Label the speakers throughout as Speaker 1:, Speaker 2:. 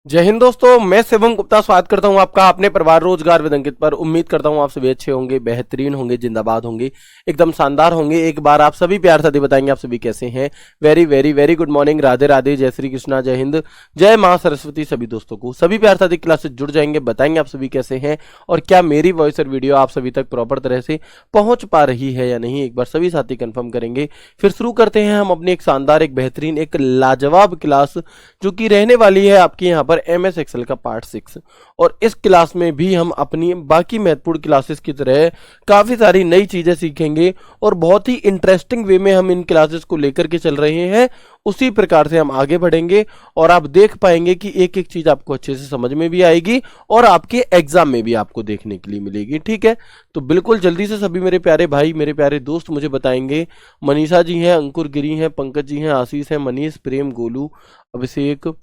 Speaker 1: जय हिंद दोस्तों, मैं शिवम गुप्ता स्वागत करता हूं आपका अपने परिवार रोजगार विद अंकित पर। उम्मीद करता हूं आप सभी अच्छे होंगे, बेहतरीन होंगे, जिंदाबाद होंगे, एकदम शानदार होंगे। एक बार आप सभी प्यार से बताएंगे आप सभी कैसे हैं। Very very very good morning, Radhe Radhe, जय श्री कृष्णा, जय हिंद, जय मां सरस्वती। सभी दोस्तों को सभी प्यार से क्लास से जुड़ जाएंगे, बताएंगे आप सभी कैसे हैं और क्या मेरी वॉइस और वीडियो आप सभी तक प्रॉपर तरह से पहुंच पा रही है या नहीं। एक बार सभी साथी कंफर्म करेंगे, फिर शुरू करते हैं हम अपनी एक शानदार, एक बेहतरीन, एक लाजवाब क्लास जो कि रहने वाली है आपकी यहाँ पर MS एक्सेल का पार्ट 6। और इस क्लास में भी हम अपनी बाकी महत्वपूर्ण क्लासेस की तरह काफी सारी नई चीजें सीखेंगे और बहुत ही इंटरेस्टिंग वे में हम इन क्लासेस को लेकर के चल रहे हैं। उसी प्रकार से हम आगे बढ़ेंगे और आप देख पाएंगे कि एक एक चीज आपको अच्छे से समझ में भी आएगी और आपके एग्जाम में भी आपको देखने के लिए मिलेगी। ठीक है, तो बिल्कुल जल्दी से सभी मेरे प्यारे भाई, मेरे प्यारे दोस्त मुझे बताएंगे। मनीषा जी हैं, अंकुर गिरी हैं, पंकज जी हैं, आशीष हैं, मनीष, प्रेम, गोलू, अभिषेक,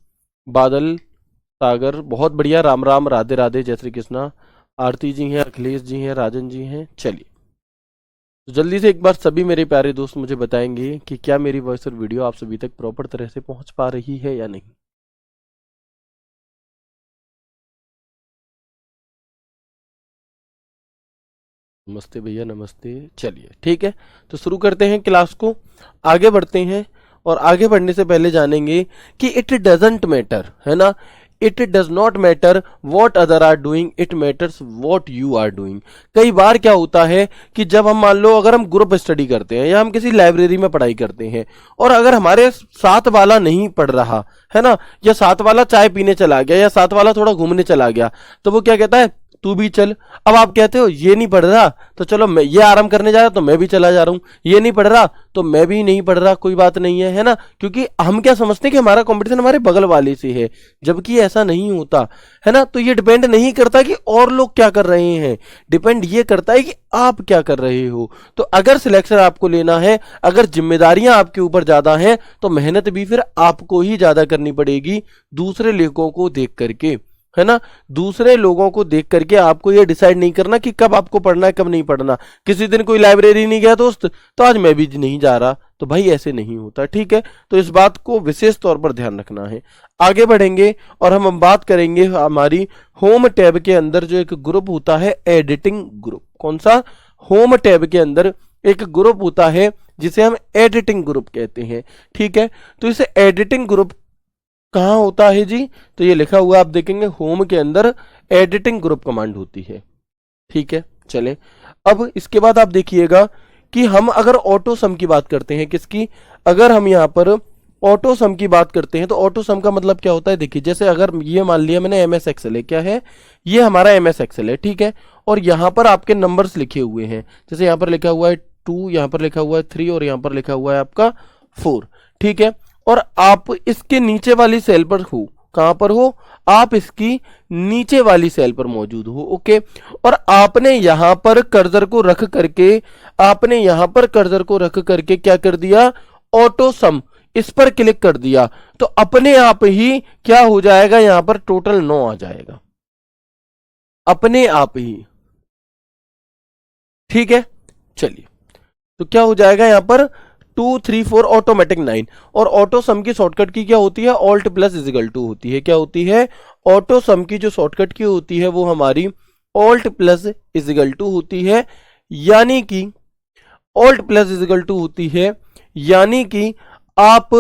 Speaker 1: बादल, सागर, बहुत बढ़िया, राम राम, राधे राधे, जय श्री कृष्णा, आरती जी हैं, अखिलेश जी हैं, राजन जी हैं। चलिए, तो जल्दी से एक बार सभी मेरे प्यारे दोस्त मुझे बताएंगे कि क्या मेरी वॉइस और वीडियो आप सभी तक प्रॉपर तरह से पहुंच पा रही है या नहीं। नमस्ते भैया, नमस्ते। चलिए ठीक है, तो शुरू करते हैं क्लास को, आगे बढ़ते हैं। और आगे बढ़ने से पहले जानेंगे कि इट डजेंट मैटर, है ना। It does not matter what other are doing, it matters what you are doing. कई बार क्या होता है कि जब हम मान लो अगर हम ग्रुप स्टडी करते हैं या हम किसी लाइब्रेरी में पढ़ाई करते हैं और अगर हमारे साथ वाला नहीं पढ़ रहा है ना, या साथ वाला चाय पीने चला गया या साथ वाला थोड़ा घूमने चला गया, तो वो क्या कहता है, तू भी चल। अब आप कहते हो ये नहीं पढ़ रहा तो चलो, मैं ये आराम करने जा रहा तो मैं भी चला जा रहा हूं, ये नहीं पढ़ रहा तो मैं भी नहीं पढ़ रहा, कोई बात नहीं है ना। क्योंकि हम क्या समझते हैं कि हमारा कंपटीशन हमारे बगल वाले से है, जबकि ऐसा नहीं होता है ना। तो ये डिपेंड नहीं करता कि और लोग क्या कर रहे हैं, डिपेंड ये करता है कि आप क्या कर रहे हो। तो अगर सिलेक्शन आपको लेना है, अगर जिम्मेदारियां आपके ऊपर ज्यादा हैं, तो मेहनत भी फिर आपको ही ज्यादा करनी पड़ेगी, दूसरे लोगों को देख करके, है ना। दूसरे लोगों को देख करके आपको ये डिसाइड नहीं करना कि कब आपको पढ़ना है कब नहीं पढ़ना। किसी दिन कोई लाइब्रेरी नहीं गया दोस्त, तो आज मैं भी नहीं जा रहा, तो भाई ऐसे नहीं होता। ठीक है, तो इस बात को विशेष तौर पर ध्यान रखना है। आगे बढ़ेंगे और हम बात करेंगे हमारी होम टैब के अंदर जो एक ग्रुप होता है, एडिटिंग ग्रुप। कौन सा? होम टैब के अंदर एक ग्रुप होता है जिसे हम एडिटिंग ग्रुप कहते हैं। ठीक है, तो इसे एडिटिंग ग्रुप कहाँ होता है जी, तो ये लिखा हुआ आप देखेंगे, होम के अंदर एडिटिंग ग्रुप कमांड होती है। ठीक है, चले अब इसके बाद आप देखिएगा कि हम अगर ऑटो सम की बात करते हैं, किसकी, अगर हम यहाँ पर ऑटो सम की बात करते हैं तो ऑटो सम का मतलब क्या होता है। देखिए, जैसे अगर ये मान लिया मैंने MS एक्सेल है, क्या है ये, हमारा MS एक्सेल है। ठीक है, और यहाँ पर आपके नंबर्स लिखे हुए हैं, जैसे यहाँ पर लिखा हुआ है 2, यहाँ पर लिखा हुआ है 3 और यहाँ पर लिखा हुआ है आपका 4। ठीक है, और आप इसके नीचे वाली सेल पर हो, कहां पर हो, आप इसकी नीचे वाली सेल पर मौजूद हो। ओके, और आपने यहां पर कर्सर को रख करके, आपने यहां पर कर्सर को रख करके क्या कर दिया, ऑटो सम, इस पर क्लिक कर दिया, तो अपने आप ही क्या हो जाएगा, यहां पर टोटल 9 आ जाएगा, अपने आप ही। ठीक है, चलिए, तो क्या हो जाएगा यहां पर 2 3 4 ऑटोमेटिक 9। और ऑटो सम की शॉर्टकट की क्या होती है, ऑल्ट प्लस इजिकल टू होती है। क्या होती है, ऑटो सम की जो शॉर्टकट की होती है वो हमारी ऑल्ट प्लस इजिकल टू होती है। यानी कि ऑल्ट प्लस इजिकल टू होती है, यानी कि आप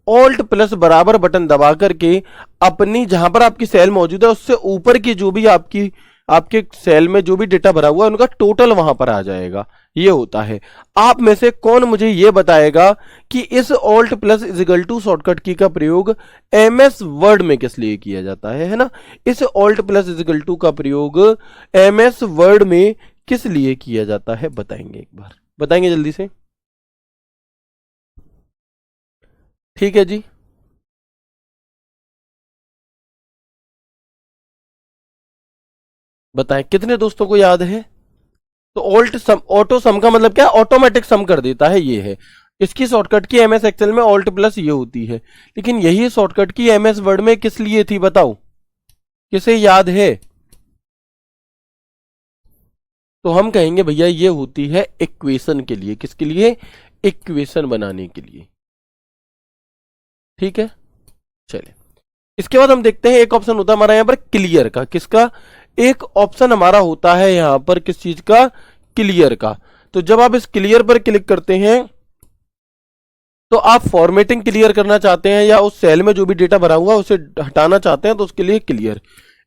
Speaker 1: ऑल्ट प्लस बराबर बटन दबा करके अपनी जहां पर आपकी सेल मौजूद है उससे ऊपर की जो भी आपकी आपके सेल में जो भी डेटा भरा हुआ है उनका टोटल वहां पर आ जाएगा। ये होता है। आप में से कौन मुझे ये बताएगा कि इस alt plus equal to shortcut की का प्रयोग MS वर्ड में किस लिए किया जाता है ना। इस ऑल्ट प्लस इजिकल टू का प्रयोग MS वर्ड में किस लिए किया जाता है, बताएंगे, एक बार बताएंगे जल्दी से। ठीक है जी, बताएं कितने दोस्तों को याद है। तो ऑल्ट सम, ऑटो सम का मतलब क्या, ऑटोमेटिक सम कर देता है, ये है। इसकी शॉर्टकट की MS एक्सेल में ऑल्ट प्लस ये होती है, लेकिन यही शॉर्टकट की MS वर्ड में किस लिए थी, बताओ किसे याद है। तो हम कहेंगे भैया ये होती है इक्वेशन के लिए, किसके लिए, इक्वेशन बनाने के लिए। ठीक है, चलिए इसके बाद हम देखते हैं एक ऑप्शन होता है हमारा यहाँ पर क्लियर का। किसका? एक ऑप्शन हमारा होता है यहाँ पर किस चीज का? क्लियर का। तो जब आप इस क्लियर पर क्लिक करते हैं तो आप फॉर्मेटिंग क्लियर करना चाहते हैं या उस सेल में जो भी डेटा भरा हुआ उसे हटाना चाहते हैं तो उसके लिए क्लियर।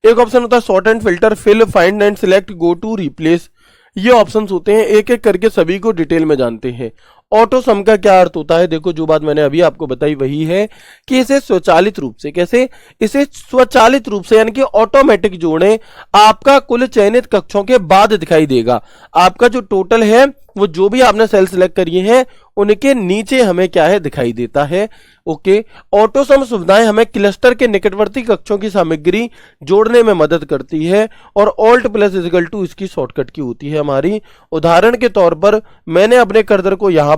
Speaker 1: एक ऑप्शन होता है sort and filter, fill, find and select, go to, replace. ये ऑप्शंस होते हैं, एक एक करके सभी को डिटेल में जानते हैं। ऑटो सम का क्या अर्थ होता है? देखो जो बात मैंने अभी आपको बताई वही है कि इसे स्वचालित रूप से, कैसे? इसे स्वचालित रूप से यानी कि ऑटोमेटिक जोड़ें आपका कुल चयनित कक्षों के बाद दिखाई देगा। आपका जो टोटल है वो जो भी आपने सेल सिलेक्ट करिए हैं उनके नीचे हमें क्या है? दिखाई देता है। ओके, ऑटो सम सुविधाएं हमें क्लस्टर के निकटवर्ती कक्षों की सामग्री जोड़ने में मदद करती है और ऑल्ट प्लस इक्वल टू इसकी शॉर्टकट की होती है हमारी। उदाहरण के तौर पर मैंने अपने कर्सर को यहां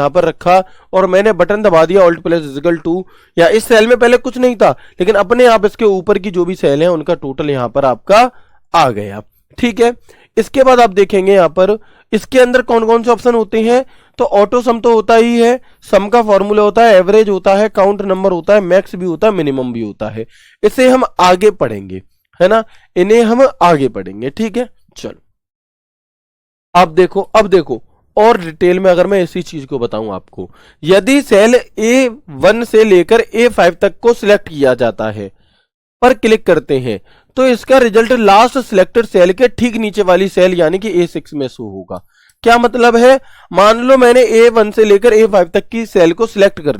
Speaker 1: पर रखा, और मैंने बटन दबा दिया ऑल्ट प्लस इक्वल टू, या इस सेल में पहले कुछ नहीं था लेकिन अपने आप इसके ऊपर की जो भी सेल है उनका टोटल यहां पर आपका आ गया। ठीक है, इसके बाद आप देखेंगे यहां पर इसके अंदर कौन कौन से ऑप्शन होते हैं। तो ऑटो सम तो होता ही है, सम का फॉर्मूला होता है, एवरेज होता है, काउंट नंबर होता है, मैक्स भी होता है, मिनिमम भी होता है। इसे हम आगे पढ़ेंगे, है ना, इन्हें हम आगे पढ़ेंगे। ठीक है, चलो अब देखो और डिटेल में अगर मैं इसी चीज को बताऊं आपको, यदि सेल A1 से लेकर A5 तक को सिलेक्ट किया जाता है पर क्लिक करते हैं तो इसका रिजल्ट लास्ट सिलेक्टेड सेल के ठीक नीचे वाली सेल यानी कि A6 में शो होगा। क्या मतलब है? मान लो मैंने A1 से लेकर A5 तक की सेल को सिलेक्ट कर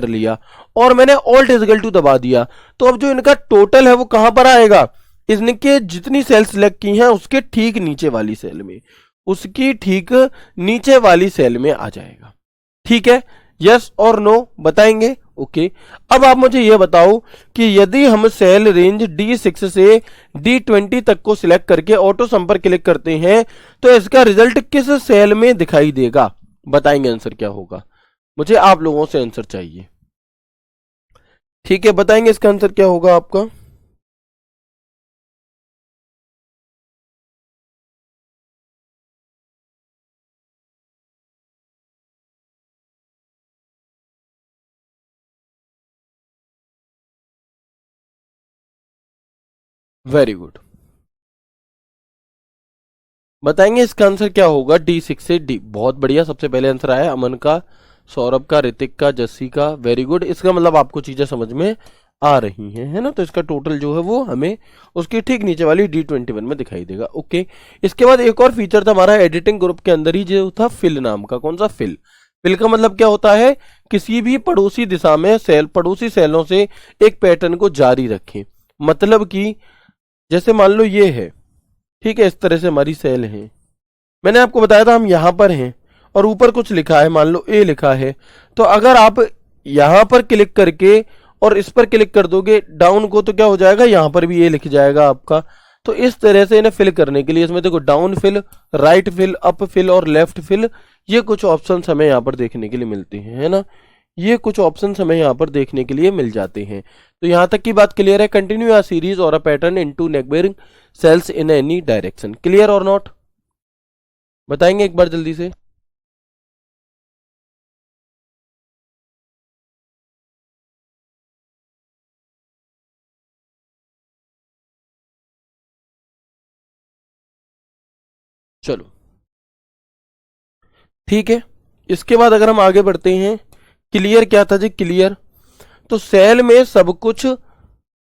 Speaker 1: लिया, और मैंने ऑल्ट इक्वल टू दबा दिया, तो अब जो इनका टोटल है वो कहां पर आएगा? इनके जितनी सेल सिलेक्ट की हैं उसके ठीक नीचे वाली सेल में आ जाएगा। ठीक है, यस और नो बताएंगे। ओके, अब आप मुझे यह बताओ कि यदि हम सेल रेंज D6 से D20 तक को सिलेक्ट करके ऑटो सम पर क्लिक करते हैं तो इसका रिजल्ट किस सेल में दिखाई देगा? बताएंगे आंसर क्या होगा? मुझे आप लोगों से आंसर चाहिए। ठीक है, बताएंगे इसका आंसर क्या होगा आपका? वेरी गुड, बताएंगे इसका आंसर क्या होगा? D6 से D। बहुत बढ़िया, सबसे पहले आंसर आया अमन का, सौरभ का, ऋतिक का, जस्सी का। वेरी गुड, इसका मतलब आपको चीजें समझ में आ रही हैं, है ना। तो इसका टोटल जो है वो हमें उसकी ठीक नीचे वाली D21 में दिखाई देगा। ओके, इसके बाद एक और फीचर था हमारा एडिटिंग ग्रुप के अंदर ही जो था फिल नाम का। कौन सा? फिल। फिल का मतलब क्या होता है? किसी भी पड़ोसी दिशा में पड़ोसी सेलों से एक पैटर्न को जारी रखें। मतलब कि जैसे मान लो ये है, ठीक है, इस तरह से हमारी सेल है, मैंने आपको बताया था हम यहां पर हैं और ऊपर कुछ लिखा है, मान लो A लिखा है, तो अगर आप यहां पर क्लिक करके और इस पर क्लिक कर दोगे डाउन को तो क्या हो जाएगा? यहां पर भी A लिख जाएगा आपका। तो इस तरह से इन्हें फिल करने के लिए इसमें देखो down fill, right fill, up fill और लेफ्ट फिल, ये कुछ ऑप्शन हमें यहाँ पर देखने के लिए मिलते हैं, है ना। ये कुछ ऑप्शन हमें यहाँ पर देखने के लिए मिल जाते हैं। तो यहां तक की बात क्लियर है? कंटिन्यू अ सीरीज और a pattern into neighbouring cells in any direction. Clear और नॉट? बताएंगे एक बार जल्दी से। चलो ठीक है, इसके बाद अगर हम आगे बढ़ते हैं, क्लियर क्या था जी? क्लियर तो सेल में सब कुछ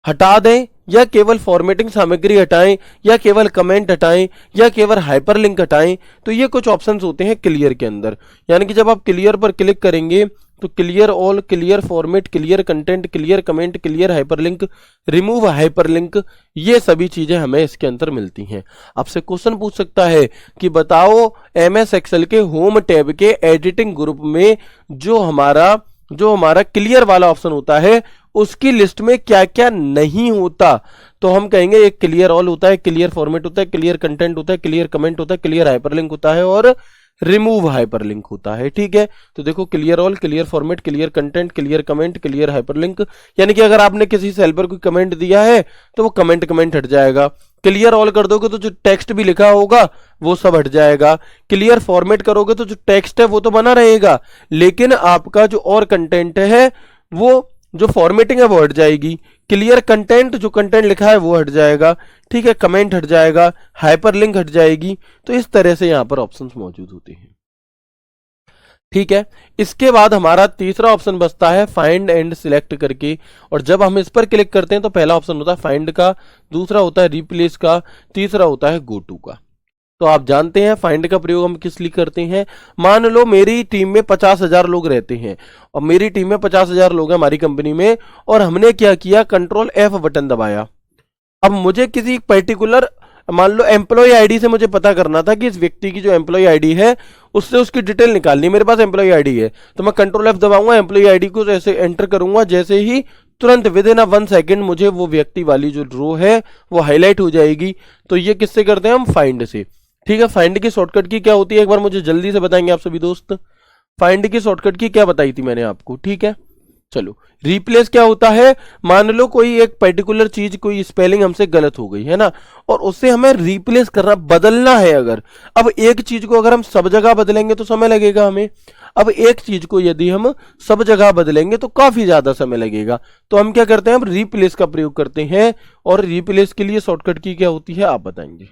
Speaker 1: हटा दें या केवल फॉर्मेटिंग सामग्री हटाएं या केवल कमेंट हटाएं या केवल हाइपरलिंक हटाएं, तो ये कुछ ऑप्शंस होते हैं क्लियर के अंदर। यानी कि जब आप क्लियर पर क्लिक करेंगे तो clear all, clear format, clear content, clear comment, clear hyperlink, remove hyperlink, ये सभी चीजें हमें इसके अंदर मिलती हैं। आपसे क्वेश्चन पूछ सकता है कि बताओ MS एक्सेल के होम टैब के एडिटिंग ग्रुप में जो हमारा क्लियर वाला ऑप्शन होता है उसकी लिस्ट में क्या क्या नहीं होता। तो हम कहेंगे एक क्लियर ऑल होता है, क्लियर फॉर्मेट होता है, क्लियर कंटेंट होता है, क्लियर कमेंट होता है, क्लियर हाइपरलिंक होता है और रिमूव हाइपरलिंक होता है। ठीक है, तो देखो clear all, clear format, clear content, clear comment, clear hyperlink, यानी कि अगर आपने किसी सेल पर कोई कमेंट दिया है तो वो कमेंट हट जाएगा। क्लियर ऑल कर दोगे तो जो टेक्स्ट भी लिखा होगा वो सब हट जाएगा। क्लियर फॉर्मेट करोगे तो जो टेक्स्ट है वो तो बना रहेगा, लेकिन आपका जो और कंटेंट है वो, जो फॉर्मेटिंग है वो हट जाएगी। क्लियर कंटेंट, जो कंटेंट लिखा है वो हट जाएगा। ठीक है, कमेंट हट जाएगा, हाइपरलिंक हट जाएगी। तो इस तरह से यहां पर ऑप्शंस मौजूद होते हैं। ठीक है, इसके बाद हमारा तीसरा ऑप्शन बचता है फाइंड एंड सिलेक्ट करके, और जब हम इस पर क्लिक करते हैं तो पहला ऑप्शन होता है फाइंड का, दूसरा होता है रिप्लेस का, तीसरा होता है गो टू का। तो आप जानते हैं फाइंड का प्रयोग हम किस लिए करते हैं। मान लो मेरी टीम में 50,000 लोग रहते हैं, और मेरी टीम में 50,000 लोग हैं हमारी कंपनी में, और हमने क्या किया, कंट्रोल F बटन दबाया। अब मुझे किसी पर्टिकुलर, मान लो एम्प्लॉय आईडी से मुझे पता करना था कि इस व्यक्ति की जो एम्प्लॉय आईडी है उससे उसकी डिटेल निकालनी, मेरे पास एम्प्लॉय आईडी है, तो मैं कंट्रोल F दबाऊंगा, एम्प्लॉय आईडी को ऐसे एंटर करूंगा, जैसे ही तुरंत विद इन 1 सेकेंड मुझे वो व्यक्ति वाली जो रो है वो हाईलाइट हो जाएगी। तो ये किससे करते हैं हम, फाइंड से। ठीक है, फाइंड की शॉर्टकट की क्या होती है, एक बार मुझे जल्दी से बताएंगे आप सभी दोस्त। फाइंड की शॉर्टकट की क्या बताई थी मैंने आपको। ठीक है, चलो रिप्लेस क्या होता है, मान लो कोई एक पर्टिकुलर चीज, कोई स्पेलिंग हमसे गलत हो गई है ना, और उससे हमें रिप्लेस करना, बदलना है। अगर अब एक चीज को अगर हम सब जगह बदलेंगे तो समय लगेगा हमें, अब एक चीज को यदि हम सब जगह बदलेंगे तो काफी ज्यादा समय लगेगा। तो हम क्या करते हैं, हम रिप्लेस का प्रयोग करते हैं, और रिप्लेस के लिए शॉर्टकट की क्या होती है आप बताएंगे।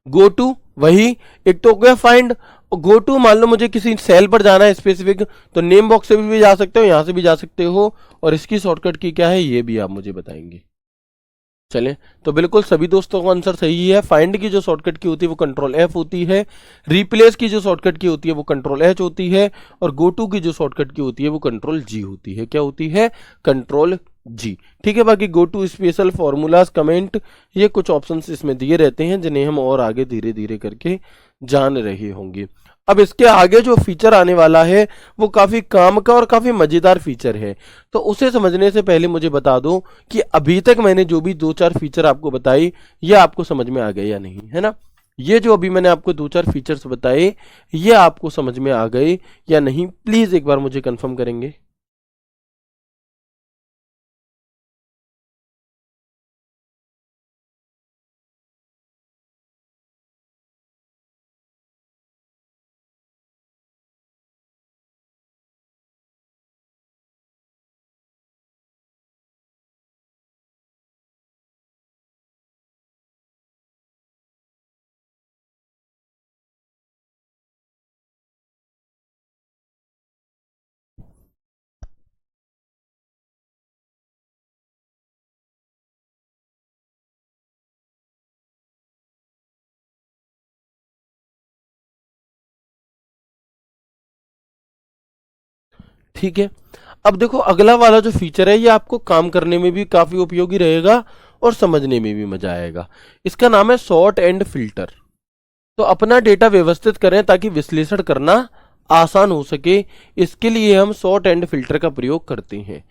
Speaker 1: गो टू, वही एक तो हो गया फाइंड। गो टू, मान लो मुझे किसी सेल पर जाना है स्पेसिफिक, तो नेम बॉक्स से भी जा सकते हो, यहां से भी जा सकते हो, और इसकी शॉर्टकट की क्या है ये भी आप मुझे बताएंगे। चलें, तो बिल्कुल सभी दोस्तों का आंसर सही है। फाइंड की जो शॉर्टकट की होती है वो कंट्रोल F होती है, रिप्लेस की जो शॉर्टकट की होती है वो कंट्रोल H होती है, और गो टू की जो शॉर्टकट की होती है वो कंट्रोल G होती है। क्या होती है, कंट्रोल G। ठीक है, बाकी go to, special, formulas, comment, ये कुछ ऑप्शंस इसमें दिए रहते हैं जिन्हें हम और आगे धीरे धीरे करके जान रहे होंगे। अब इसके आगे जो फीचर आने वाला है वो काफी काम का और काफी मजेदार फीचर है, तो उसे समझने से पहले मुझे बता दो कि अभी तक मैंने जो भी 2-4 फीचर आपको बताई ये आपको समझ में आ गए या नहीं, है ना। ये जो अभी मैंने आपको 2-4 फीचर्स बताए ये आपको समझ में आ गए या नहीं, प्लीज एक बार मुझे कंफर्म करेंगे। ठीक है, अब देखो अगला वाला जो फीचर है ये आपको काम करने में भी काफी उपयोगी रहेगा और समझने में भी मजा आएगा। इसका नाम है सॉर्ट एंड फिल्टर। तो अपना डेटा व्यवस्थित करें ताकि विश्लेषण करना आसान हो सके, इसके लिए हम सॉर्ट एंड फिल्टर का प्रयोग करते हैं।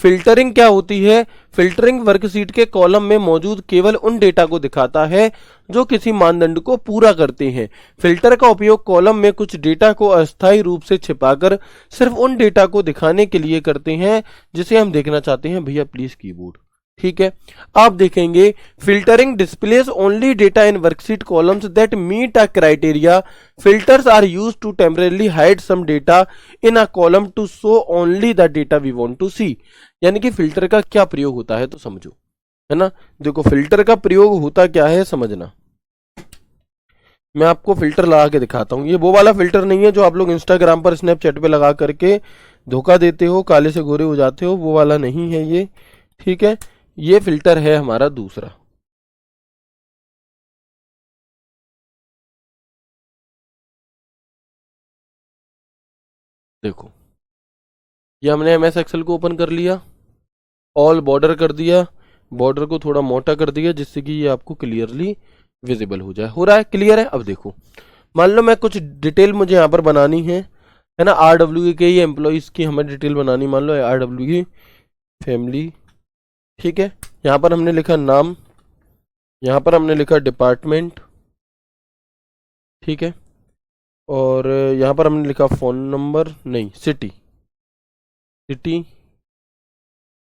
Speaker 1: फिल्टरिंग क्या होती है, फिल्टरिंग वर्कशीट के कॉलम में मौजूद केवल उन डेटा को दिखाता है जो किसी मानदंड को पूरा करते हैं। फिल्टर का उपयोग कॉलम में कुछ डेटा को अस्थायी रूप से छिपाकर सिर्फ उन डेटा को दिखाने के लिए करते हैं जिसे हम देखना चाहते हैं। भैया प्लीज कीबोर्ड। ठीक है, आप देखेंगे filtering displays only data in worksheet columns that meet a criteria. Filters are used to temporarily hide some data in a column to show only the data we want to see. यानी कि filter का क्या प्रयोग होता है तो समझो, है ना। देखो फिल्टर का प्रयोग होता क्या है समझना। मैं आपको फिल्टर लगा के दिखाता हूं। ये वो वाला फिल्टर नहीं है जो आप लोग इंस्टाग्राम पर, स्नैपचैट पे लगा करके धोखा देते हो, काले से गोरे हो जाते हो, वो वाला नहीं है ये। ठीक है, ये फिल्टर है हमारा दूसरा। देखो ये हमने एमएस एक्सेल को ओपन कर लिया, ऑल बॉर्डर कर दिया, बॉर्डर को थोड़ा मोटा कर दिया जिससे कि ये आपको क्लियरली विजिबल हो जाए। हो रहा है, क्लियर है। अब देखो मान लो मैं कुछ डिटेल मुझे यहाँ पर बनानी है ना। आरडब्ल्यू के ये एम्प्लॉइज की हमें डिटेल बनानी, मान लो आरडब्ल्यू की फैमिली। ठीक है, यहाँ पर हमने लिखा नाम, यहाँ पर हमने लिखा डिपार्टमेंट। ठीक है, और यहाँ पर हमने लिखा फ़ोन नंबर, नहीं सिटी, सिटी,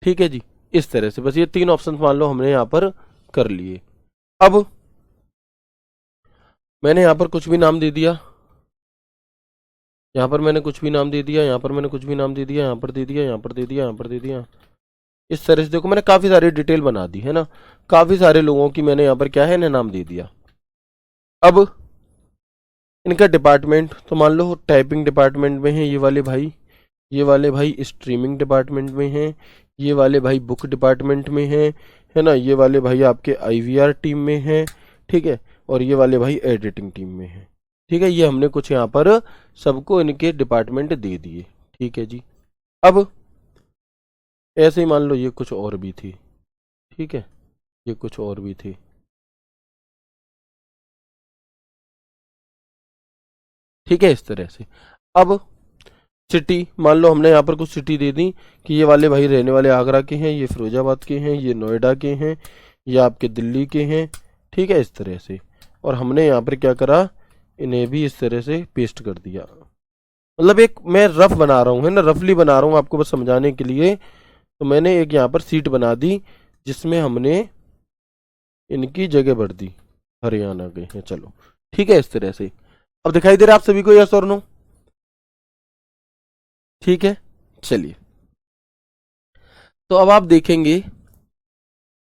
Speaker 1: ठीक है जी। इस तरह से बस ये 3 ऑप्शन मान लो हमने यहाँ पर कर लिए। अब मैंने यहाँ पर कुछ भी नाम दे दिया, यहाँ पर मैंने कुछ भी नाम दे दिया, यहाँ पर मैंने कुछ भी नाम दे दिया, यहाँ पर दे दिया, यहाँ पर दे दिया, यहाँ पर दे दिया। इस तरह से देखो मैंने काफ़ी सारी डिटेल बना दी है ना, काफ़ी सारे लोगों की मैंने यहाँ पर क्या है इन्हें नाम दे दिया। अब इनका डिपार्टमेंट तो मान लो टाइपिंग डिपार्टमेंट में है ये वाले भाई, ये वाले भाई स्ट्रीमिंग डिपार्टमेंट में हैं, ये वाले भाई बुक डिपार्टमेंट में हैं, है ना, ये वाले भाई आपके आईवीआर टीम में हैं, ठीक है, और ये वाले भाई एडिटिंग टीम में हैं, ठीक है। ये हमने कुछ यहाँ पर सबको इनके डिपार्टमेंट दे दिए, ठीक है जी। अब ऐसे ही मान लो ये कुछ और भी थी, ठीक है, ये कुछ और भी थी, ठीक है, इस तरह से। अब सिटी मान लो हमने यहाँ पर कुछ सिटी दे दी कि ये वाले भाई रहने वाले आगरा के हैं, ये फिरोजाबाद के हैं, ये नोएडा के हैं, ये आपके दिल्ली के हैं, ठीक है, इस तरह से। और हमने यहाँ पर क्या करा, इन्हें भी इस तरह से पेस्ट कर दिया। मतलब एक मैं रफ बना रहा हूँ है ना, रफली बना रहा हूँ आपको बस समझाने के लिए। तो मैंने एक यहाँ पर सीट बना दी जिसमें हमने इनकी जगह भर दी, हरियाणा के हैं, चलो ठीक है, इस तरह से। अब दिखाई दे रहा है आप सभी को यस और नो, ठीक है, चलिए। तो अब आप देखेंगे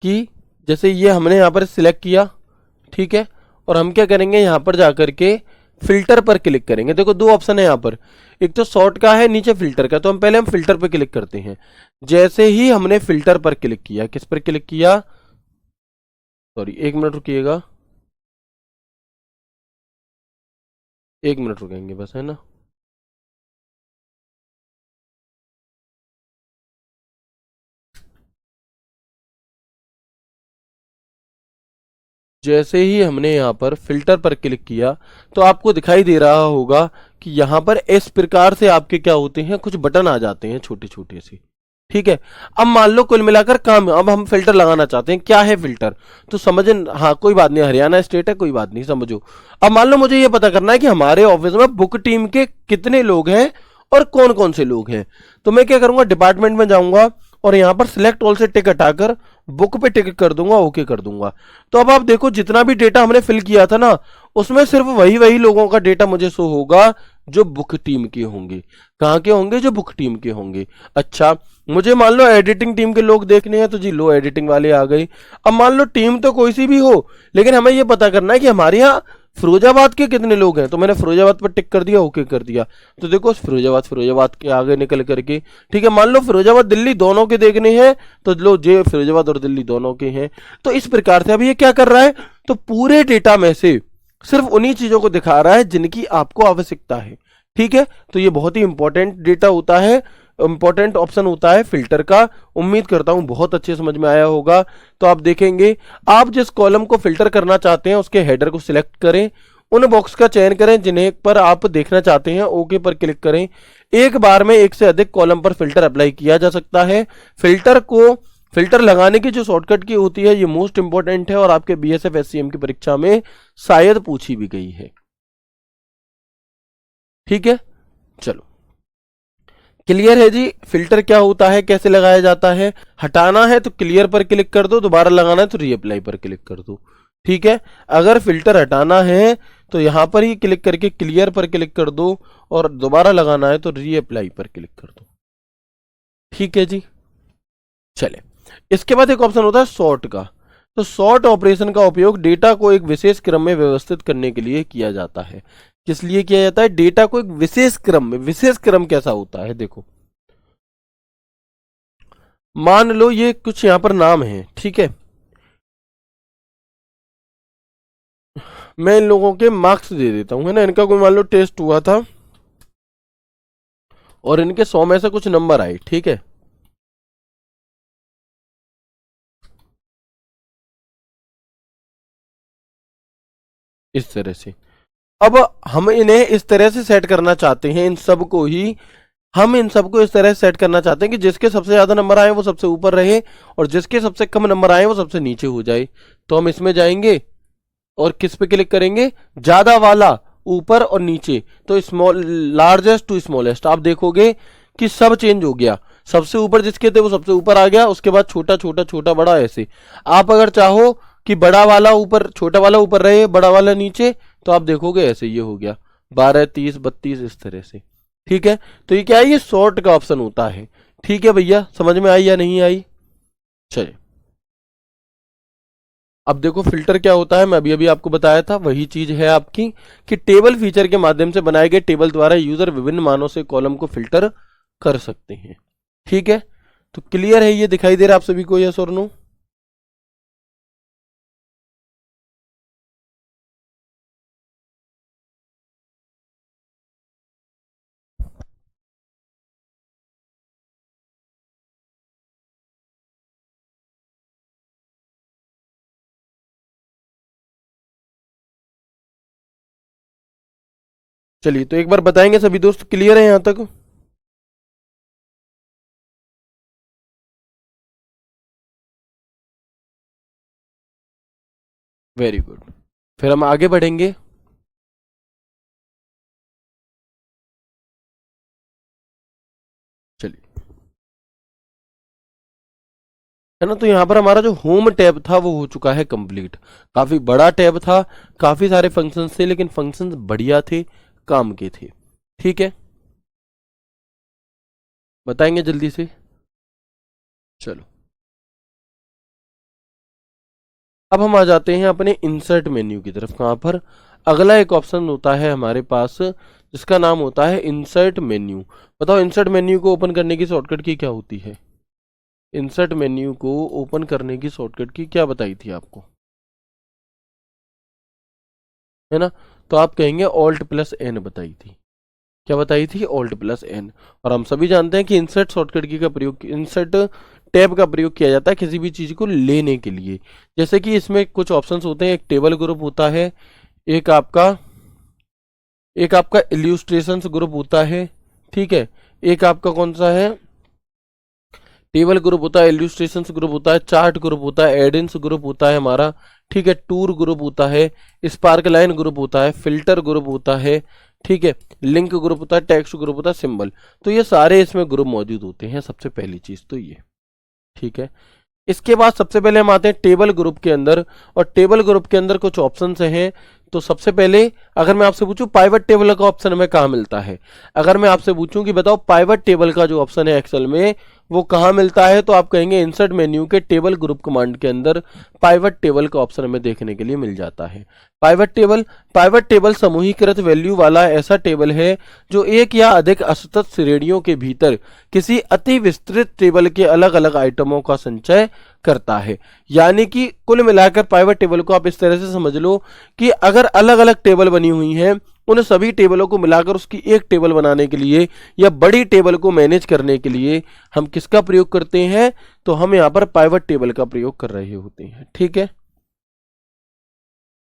Speaker 1: कि जैसे ये हमने यहाँ पर सिलेक्ट किया, ठीक है, और हम क्या करेंगे यहाँ पर जाकर के फिल्टर पर क्लिक करेंगे। देखो 2 ऑप्शन है यहाँ पर, एक तो सॉर्ट का है, नीचे फिल्टर का। तो हम पहले फिल्टर पर क्लिक करते हैं। जैसे ही हमने फिल्टर पर क्लिक किया, किस पर क्लिक किया, सॉरी 1 मिनट रुकिएगा, 1 मिनट रुकेंगे बस, है ना। जैसे ही हमने यहाँ पर फिल्टर पर क्लिक किया तो आपको दिखाई दे रहा होगा कि यहाँ पर इस प्रकार से आपके क्या होते हैं, कुछ बटन आ जाते हैं छोटे छोटे से, ठीक है। अब मान लो कुल मिलाकर काम, अब हम फिल्टर लगाना चाहते हैं। क्या है फिल्टर, तो समझे, हाँ कोई बात नहीं, हरियाणा स्टेट है, कोई बात नहीं, समझो। अब मान लो मुझे ये पता करना है कि हमारे ऑफिस में बुक टीम के कितने लोग हैं और कौन कौन से लोग हैं। तो मैं क्या करूंगा, डिपार्टमेंट में जाऊंगा और यहां पर सिलेक्ट ऑल से टिक हटाकर बुक पे टिक कर दूंगा, ओके कर दूंगा। तो अब आप देखो जितना भी डेटा हमने फिल किया था ना, उसमें सिर्फ वही वही लोगों का डेटा मुझे शो होगा जो बुक टीम के होंगे। कहाँ के होंगे, जो बुक टीम के होंगे। अच्छा, मुझे मान लो एडिटिंग टीम के लोग देखने हैं, तो जी लो एडिटिंग वाले आ गए। अब मान लो टीम तो कोई सी भी हो, लेकिन हमें यह पता करना है कि हमारे यहाँ फिरोजाबाद के कितने लोग हैं। तो मैंने फिरोजाबाद पर टिक कर दिया, ओके कर दिया। तो देखो फिरोजाबाद के आगे निकल करके, ठीक है, मान लो फिरोजाबाद दिल्ली दोनों के देखने हैं, तो लो जे फिरोजाबाद और दिल्ली दोनों के हैं। तो इस प्रकार से अब ये क्या कर रहा है, तो पूरे डेटा में से सिर्फ उन्हीं चीजों को दिखा रहा है जिनकी आपको आवश्यकता है, ठीक है। तो ये बहुत ही इंपॉर्टेंट डेटा होता है, इंपॉर्टेंट ऑप्शन होता है फिल्टर का। उम्मीद करता हूं बहुत अच्छे समझ में आया होगा। तो आप देखेंगे, आप जिस कॉलम को फिल्टर करना चाहते हैं उसके हेडर को सिलेक्ट करें, उन बॉक्स का चयन करें जिन्हें पर आप देखना चाहते हैं, ओके पर क्लिक करें। एक बार में एक से अधिक कॉलम पर फिल्टर अप्लाई किया जा सकता है। फिल्टर लगाने की जो शॉर्टकट की होती है, ये मोस्ट इंपॉर्टेंट है और आपके बीएसएफ एससीएम की परीक्षा में शायद पूछी भी गई है, ठीक है। चलो क्लियर है जी, फिल्टर क्या होता है, कैसे लगाया जाता है। हटाना है तो क्लियर पर क्लिक कर दो, दोबारा लगाना है तो रीअप्लाई पर क्लिक कर दो, ठीक है। अगर फिल्टर हटाना है तो यहां पर ही क्लिक करके क्लियर पर क्लिक कर दो और दोबारा लगाना है तो रीअप्लाई पर क्लिक कर दो, ठीक है जी। चले, इसके बाद एक ऑप्शन होता है सॉर्ट का। तो सॉर्ट ऑपरेशन का उपयोग डेटा को एक विशेष क्रम में व्यवस्थित करने के लिए किया जाता है। किस लिए किया जाता है, डेटा को एक विशेष क्रम में। विशेष क्रम कैसा होता है, देखो मान लो ये कुछ यहां पर नाम है, ठीक है, मैं इन लोगों के मार्क्स दे देता हूं, है ना। इनका कोई मान लो टेस्ट हुआ था और इनके 100 में से कुछ नंबर आए, ठीक है। इस तरह से अब हम इन्हें इस तरह से सेट करना चाहते हैं, इन सबको ही हम इन सबको इस तरह से सेट करना चाहते हैं कि जिसके सबसे ज्यादा नंबर आए वो सबसे ऊपर रहे और जिसके सबसे कम नंबर आए वो सबसे नीचे हो जाए। तो हम इसमें जाएंगे और किस पे क्लिक करेंगे, ज्यादा वाला ऊपर और नीचे, तो स्मॉल लार्जेस्ट टू स्मॉलेस्ट आप देखोगे कि सब चेंज हो गया। सबसे ऊपर जिसके थे वो सबसे ऊपर आ गया, उसके बाद छोटा छोटा छोटा बड़ा, ऐसे। आप अगर चाहो कि बड़ा वाला ऊपर, छोटा वाला ऊपर रहे, बड़ा वाला नीचे, तो आप देखोगे ऐसे ये हो गया 12, 30, 32 इस तरह से। ठीक है, तो ये क्या है, ये सॉर्ट का ऑप्शन होता है। ठीक है भैया, समझ में आई या नहीं आई? चलिए, अब देखो फिल्टर क्या होता है, मैं अभी अभी आपको बताया था, वही चीज है आपकी कि टेबल फीचर के माध्यम से बनाए गए टेबल द्वारा यूजर विभिन्न मानों से कॉलम को फिल्टर कर सकते हैं। ठीक है, तो क्लियर है, ये दिखाई दे रहा है आप सभी को, यस और नो? चलिए, तो एक बार बताएंगे सभी दोस्त, क्लियर है यहां तक? वेरी गुड, फिर हम आगे बढ़ेंगे। चलिए, है ना, तो यहाँ पर हमारा जो होम टैब था वो हो चुका है कंप्लीट। काफी बड़ा टैब था, काफी सारे फंक्शंस थे, लेकिन फंक्शंस बढ़िया थे, काम के थे। ठीक है, बताएंगे जल्दी से। चलो, अब हम आ जाते हैं अपने इंसर्ट मेन्यू की तरफ। कहाँ पर? अगला एक ऑप्शन होता है हमारे पास जिसका नाम होता है इंसर्ट मेन्यू। बताओ, इंसर्ट मेन्यू को ओपन करने की शॉर्टकट की क्या होती है? इंसर्ट मेन्यू को ओपन करने की शॉर्टकट की क्या बताई थी आपको, है ना? तो आप कहेंगे ऑल्ट प्लस एन बताई थी। क्या बताई थी? Alt plus N. और हम सभी जानते हैं कि इंसर्ट शॉर्टकट की का प्रयोग, इंसर्ट टैब का प्रयोग किया जाता है किसी भी चीज को लेने के लिए। जैसे कि इसमें कुछ ऑप्शंस होते हैं, एक टेबल ग्रुप होता है, एक आपका एक आपका इल्यूस्ट्रेशंस ग्रुप होता है। ठीक है, एक आपका कौन सा है, टेबल ग्रुप होता है, इल्यूस्ट्रेशंस ग्रुप होता है, चार्ट ग्रुप होता है, एडिन्स ग्रुप होता है हमारा। ठीक है, टूर ग्रुप होता है, स्पार्क लाइन ग्रुप होता है, फिल्टर ग्रुप होता है। ठीक है, लिंक ग्रुप होता है, टेक्स्ट ग्रुप होता है, सिंबल। तो ये सारे इसमें ग्रुप मौजूद होते हैं, सबसे पहली चीज तो ये। ठीक है, इसके बाद सबसे पहले हम आते हैं टेबल ग्रुप के अंदर, और टेबल ग्रुप के अंदर कुछ ऑप्शंस हैं। तो सबसे पहले अगर मैं आपसे पूछूं पाइवट टेबल का ऑप्शन हमें कहाँ मिलता है, अगर मैं आपसे पूछूं कि बताओ पाइवट टेबल का जो ऑप्शन है एक्सेल में वो कहाँ मिलता है, तो आप कहेंगे इंसर्ट मेन्यू के टेबल ग्रुप कमांड के अंदर पाइवट टेबल का ऑप्शन हमें देखने के लिए मिल जाता है। पाइवट टेबल समूहीकृत वैल्यू वाला ऐसा टेबल है जो एक या अधिक असतत श्रेणियों के भीतर किसी अति विस्तृत टेबल के अलग अलग आइटमों का संचय करता है। यानी कि कुल मिलाकर पाइवट टेबल को आप इस तरह से समझ लो कि अगर अलग अलग टेबल बनी हुई हैं, उन सभी टेबलों को मिलाकर उसकी एक टेबल बनाने के लिए या बड़ी टेबल को मैनेज करने के लिए हम किसका प्रयोग करते हैं, तो हम यहाँ पर पाइवट टेबल का प्रयोग कर रहे होते हैं। ठीक है,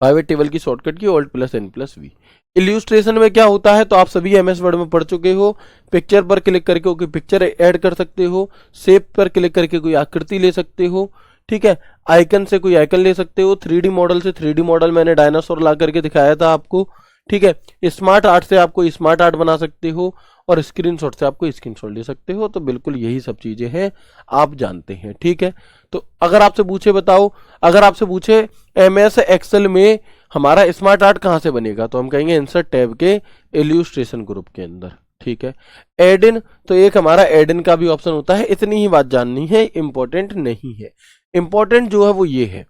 Speaker 1: पाइवट टेबल की shortcut key alt plus N plus V. Illustration में क्या होता है, तो आप सभी एमएस वर्ड में पढ़ चुके हो, पिक्चर पर क्लिक करके कोई पिक्चर ऐड कर सकते हो, शेप पर क्लिक करके कोई आकृति ले सकते हो। ठीक है, आइकन से कोई आइकन ले सकते हो, 3D मॉडल से 3D मॉडल, मैंने डायनासोर ला करके दिखाया था आपको। ठीक है, स्मार्ट आर्ट से आपको स्मार्ट आर्ट बना सकते हो, और स्क्रीनशॉट से आपको स्क्रीनशॉट ले सकते हो। तो बिल्कुल यही सब चीजें हैं, आप जानते हैं। ठीक है, तो अगर आपसे पूछे, बताओ अगर आपसे पूछे एमएस एक्सेल में हमारा स्मार्ट आर्ट कहाँ से बनेगा, तो हम कहेंगे इंसर्ट टैब के इल्यूस्ट्रेशन ग्रुप के अंदर। ठीक है, एडिन, तो एक हमारा एडिन का भी ऑप्शन होता है। इतनी ही बात जाननी है, इंपॉर्टेंट नहीं है। इंपॉर्टेंट जो है वो ये है,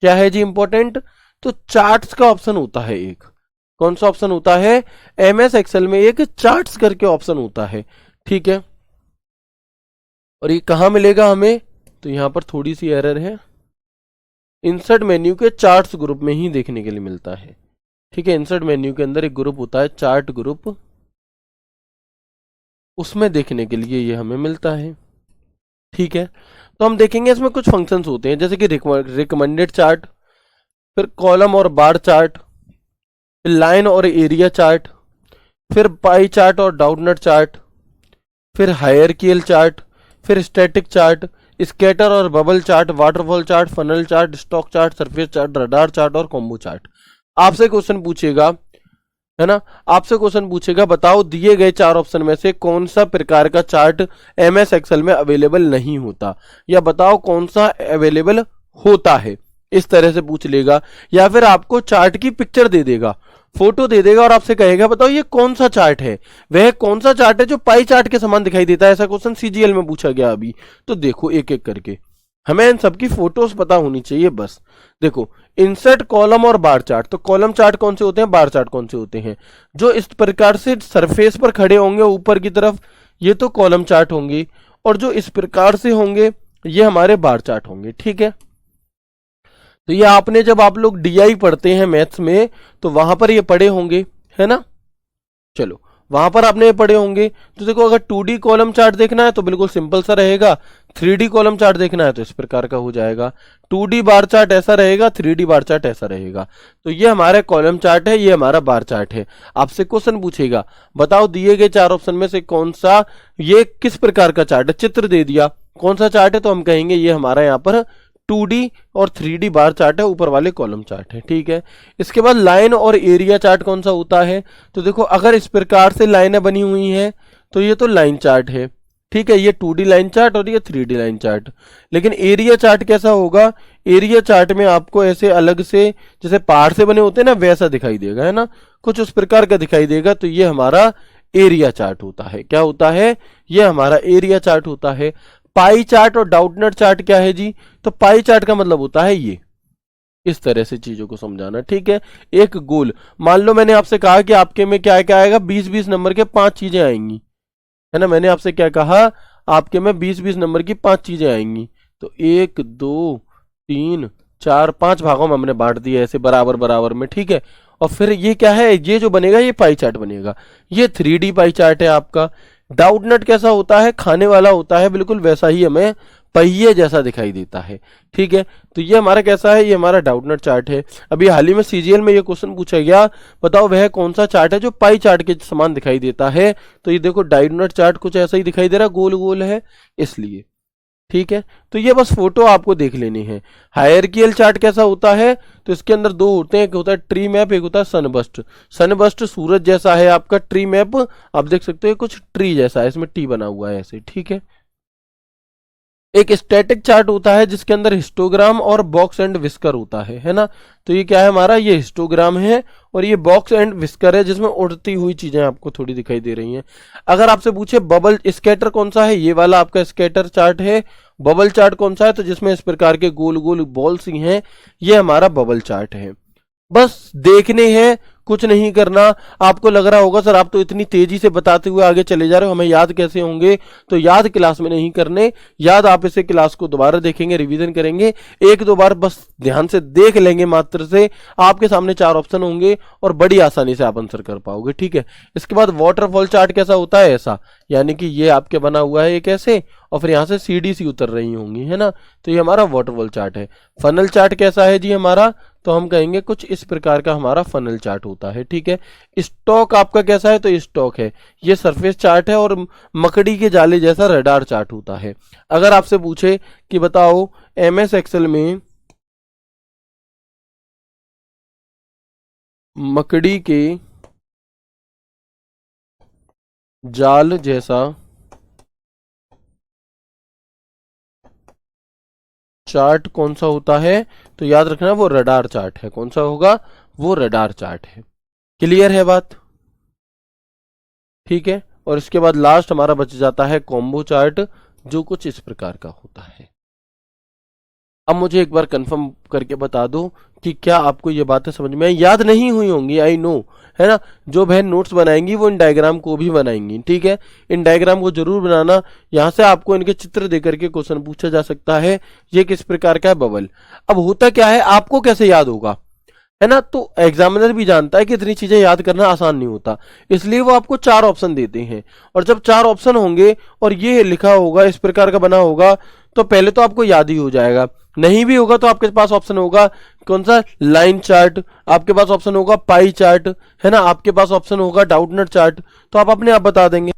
Speaker 1: क्या है जी इंपॉर्टेंट, तो चार्ट्स का ऑप्शन होता है एक। कौन सा ऑप्शन होता है? एमएस एक्सेल में एक चार्ट्स करके ऑप्शन होता है। ठीक है, और ये कहां मिलेगा हमें, तो यहां पर थोड़ी सी एरर है, इंसर्ट मेन्यू के चार्ट्स ग्रुप में ही देखने के लिए मिलता है। ठीक है, इंसर्ट मेन्यू के अंदर एक ग्रुप होता है चार्ट ग्रुप, उसमें देखने के लिए ये हमें मिलता है। ठीक है, तो हम देखेंगे इसमें कुछ फंक्शंस होते हैं, जैसे कि रिकमेंडेड चार्ट, फिर कॉलम और बार चार्ट, फिर लाइन और एरिया चार्ट, फिर पाई चार्ट और डाउनट चार्ट, फिर हायरकियल चार्ट, फिर स्टैटिक चार्ट, स्कैटर और bubble chart, waterfall chart, funnel chart, stock chart, surface chart, radar chart और कॉम्बो चार्ट। आपसे क्वेश्चन पूछेगा है ना। आपसे क्वेश्चन पूछेगा बताओ दिए गए चार ऑप्शन में से कौन सा प्रकार का चार्ट एमएस एक्सेल में अवेलेबल नहीं होता, या बताओ कौन सा अवेलेबल होता है, इस तरह से पूछ लेगा। या फिर आपको चार्ट की पिक्चर दे देगा, फोटो दे देगा और आपसे कहेगा बताओ ये कौन सा चार्ट है, वह कौन सा चार्ट है जो पाई चार्ट के समान दिखाई देता है। ऐसा क्वेश्चन सीजीएल में पूछा गया अभी। तो देखो एक एक करके हमें इन सबकी फोटोज पता होनी चाहिए बस। देखो इंसर्ट कॉलम और बार चार्ट, तो कॉलम चार्ट कौन से होते हैं, बार चार्ट कौन से होते हैं, जो इस प्रकार से सरफेस पर खड़े होंगे ऊपर की तरफ, ये तो कॉलम चार्ट होंगे, और जो इस प्रकार से होंगे ये हमारे बार चार्ट होंगे। ठीक है, तो ये आपने जब आप लोग डीआई पढ़ते हैं मैथ्स में तो वहां पर ये पढ़े होंगे, है ना। चलो वहां पर आपने ये पढ़े होंगे। तो देखो अगर 2D कॉलम चार्ट देखना है तो बिल्कुल सिंपल सा रहेगा, 3D कॉलम चार्ट देखना है तो इस प्रकार का हो जाएगा। 2D बार चार्ट ऐसा रहेगा, 3D बार चार्ट ऐसा रहेगा। तो ये हमारा कॉलम चार्ट है, ये हमारा बार चार्ट है। आपसे क्वेश्चन पूछेगा बताओ दिए गए चार ऑप्शन में से कौन सा, ये किस प्रकार का चार्ट है, चित्र दे दिया कौन सा चार्ट है, तो हम कहेंगे ये हमारा यहाँ पर 2D और 3D बार चार्ट है, ऊपर वाले कॉलम चार्ट है। ठीक है, इसके बाद लाइन और एरिया चार्ट कौन सा होता है, तो देखो अगर इस प्रकार से लाइनें बनी हुई हैं तो ये तो लाइन चार्ट है। ठीक है, ये 2D लाइन चार्ट और ये 3D लाइन चार्ट। लेकिन एरिया चार्ट कैसा होगा, एरिया चार्ट में आपको ऐसे अलग से जैसे पहाड़ से बने होते हैं ना वैसा दिखाई देगा, है ना, कुछ उस प्रकार का दिखाई देगा। तो ये हमारा एरिया चार्ट होता है। क्या होता है, ये हमारा एरिया चार्ट होता है। पाई चार्ट और डाउटनट चार्ट क्या है जी, तो पाई चार्ट का मतलब होता है ये, इस तरह से चीजों को समझाना। ठीक है, एक गोल, मान लो मैंने आपसे कहा कि आपके में क्या क्या आएगा, 20-20 नंबर के 5 चीजें आएंगी, है ना। मैंने आपसे क्या कहा, आपके में 20-20 नंबर की 5 चीजें आएंगी। तो 1 2 3 4 5 भागों में हमने बांट दिया ऐसे बराबर बराबर में। ठीक है, और फिर ये क्या है, ये जो बनेगा ये पाई चार्ट बनेगा। ये 3D पाई चार्ट है आपका। डाउट नट कैसा होता है, खाने वाला होता है, बिल्कुल वैसा ही हमें पहिए जैसा दिखाई देता है। ठीक है, तो ये हमारा कैसा है, ये हमारा डाउट नट चार्ट है। अभी हाल ही में सीजीएल में ये क्वेश्चन पूछा गया बताओ वह कौन सा चार्ट है जो पाई चार्ट के समान दिखाई देता है। तो ये देखो डाउट नट चार्ट कुछ ऐसा ही दिखाई दे रहा है, गोल गोल है इसलिए। ठीक है, तो ये बस फोटो आपको देख लेनी है। हायरकियल चार्ट कैसा होता है, तो इसके अंदर दो होते हैं, एक होता है ट्री मैप, एक होता है सनबस्ट। सनबस्ट सूरज जैसा है, आपका ट्री मैप आप देख सकते हो कुछ ट्री जैसा है, इसमें टी बना हुआ है ऐसे। ठीक है, एक स्टैटिक चार्ट होता है जिसके अंदर हिस्टोग्राम और बॉक्स एंड विस्कर होता है ना। तो ये क्या है हमारा, ये हिस्टोग्राम है और ये बॉक्स एंड विस्कर है जिसमें उड़ती हुई चीजें आपको थोड़ी दिखाई दे रही हैं। अगर आपसे पूछे बबल स्कैटर कौन सा है, ये वाला आपका स्कैटर चार्ट है। बबल चार्ट कौन सा है, तो जिसमें इस प्रकार के गोल गोल बॉल्स ही हैं, ये हमारा बबल चार्ट है। बस देखने हैं, कुछ नहीं करना। आपको लग रहा होगा सर आप तो इतनी तेजी से बताते हुए आगे चले जा रहे हो, हमें याद कैसे होंगे, तो याद क्लास में नहीं करने, याद आप इसे क्लास को दोबारा देखेंगे, रिवीजन करेंगे, एक दो बार बस ध्यान से देख लेंगे मात्र से, आपके सामने चार ऑप्शन होंगे और बड़ी आसानी से आप आंसर कर पाओगे। ठीक है, इसके बाद वाटरफॉल चार्ट कैसा होता है, ऐसा, यानी कि ये आपके बना हुआ है एक ऐसे और फिर यहाँ से सीढ़ी सी उतर रही होंगी, है ना। तो ये हमारा वाटरफॉल चार्ट है। फनल चार्ट कैसा है जी हमारा, तो हम कहेंगे कुछ इस प्रकार का हमारा फनल चार्ट होता है। ठीक है, स्टॉक आपका कैसा है, तो स्टॉक है, ये सरफेस चार्ट है और मकड़ी के जाले जैसा रडार चार्ट होता है। अगर आपसे पूछे कि बताओ एमएस एक्सेल में मकड़ी के जाल जैसा चार्ट कौन सा होता है, तो याद रखना वो रडार चार्ट है। कौन सा होगा, वो रडार चार्ट है। क्लियर है बात। ठीक है, और इसके बाद लास्ट हमारा बच जाता है कॉम्बो चार्ट, जो कुछ इस प्रकार का होता है। अब मुझे एक बार कंफर्म करके बता दो कि क्या आपको ये बातें समझ में आई, याद नहीं हुई होंगी आई नो, है ना। जो बहन नोट्स बनाएंगी वो इन डायग्राम को भी बनाएंगी। ठीक है, इन डायग्राम को जरूर बनाना, यहाँ से आपको इनके चित्र देकर के क्वेश्चन पूछा जा सकता है। ये किस प्रकार का है बबल। अब होता क्या है, आपको कैसे याद होगा, है ना, तो एग्जामिनर भी जानता है कि इतनी चीजें याद करना आसान नहीं होता, इसलिए वो आपको चार ऑप्शन देते हैं। और जब चार ऑप्शन होंगे और ये लिखा होगा इस प्रकार का बना होगा, तो पहले तो आपको याद ही हो जाएगा। नहीं भी होगा तो आपके पास ऑप्शन होगा कौन सा, लाइन चार्ट, आपके पास ऑप्शन होगा पाई चार्ट, है ना, आपके पास ऑप्शन होगा डाउटनट चार्ट, तो आप अपने आप बता देंगे।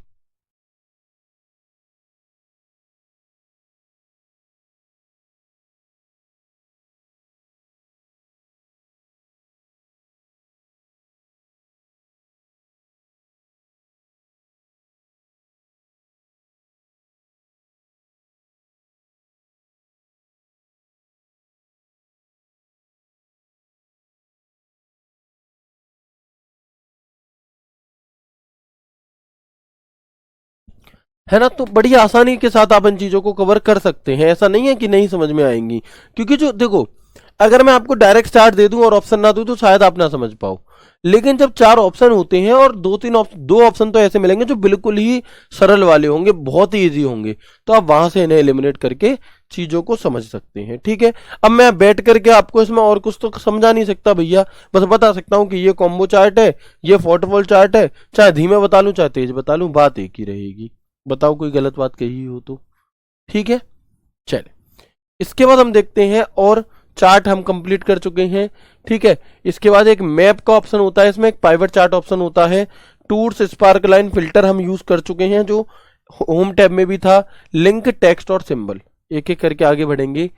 Speaker 1: है ना। तो बड़ी आसानी के साथ आप इन चीजों को कवर कर सकते हैं, ऐसा नहीं है कि नहीं समझ में आएंगी। क्योंकि जो देखो, अगर मैं आपको डायरेक्ट चार्ट दे दूं और ऑप्शन ना दूं तो शायद आप ना समझ पाओ, लेकिन जब चार ऑप्शन होते हैं और दो ऑप्शन तो ऐसे मिलेंगे जो बिल्कुल ही सरल वाले होंगे, बहुत ही इजी होंगे, तो आप वहां से इन्हें एलिमिनेट करके चीजों को समझ सकते हैं। ठीक है, अब मैं बैठ करके आपको इसमें और कुछ तो समझा नहीं सकता भैया, बस बता सकता हूं कि ये कॉम्बो चार्ट है, ये पोर्टफोल चार्ट है, चाहे धीमे बता लूं चाहे तेज बता लूं, बात एक ही रहेगी। बताओ कोई गलत बात कही हो तो। ठीक है, चले इसके बाद हम देखते हैं, और चार्ट हम कंप्लीट कर चुके हैं। ठीक है, इसके बाद एक मैप का ऑप्शन होता है, इसमें एक पाइवट चार्ट ऑप्शन होता है, टूल्स स्पार्क लाइन फिल्टर हम यूज कर चुके हैं जो होम टैब में भी था, लिंक टेक्स्ट और सिंबल, एक एक करके आगे बढ़ेंगे,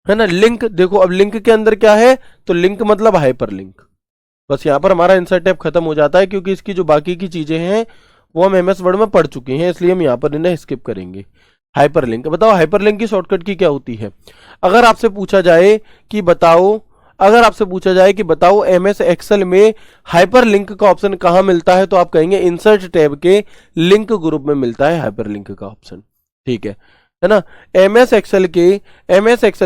Speaker 1: है ना। लिंक देखो, अब लिंक के अंदर क्या है, तो लिंक मतलब हाइपर लिंक। बस यहाँ पर हमारा इंसर्ट टैब खत्म हो जाता है, क्योंकि इसकी जो बाकी की चीजें हैं वो हम एमएस वर्ड में पढ़ चुके हैं, इसलिए हम यहाँ पर इन्हें स्किप करेंगे। हाइपरलिंक, बताओ हाइपरलिंक की शॉर्टकट की क्या होती है। अगर आपसे पूछा जाए कि बताओ, अगर आपसे पूछा जाए कि बताओ एमएस एक्सेल में हाइपरलिंक का ऑप्शन कहाँ मिलता है, तो आप कहेंगे इंसर्ट टैब के लिंक ग्रुप में मिलता है हाइपरलिंक का ऑप्शन। ठीक है ना। एमएस एक्सेल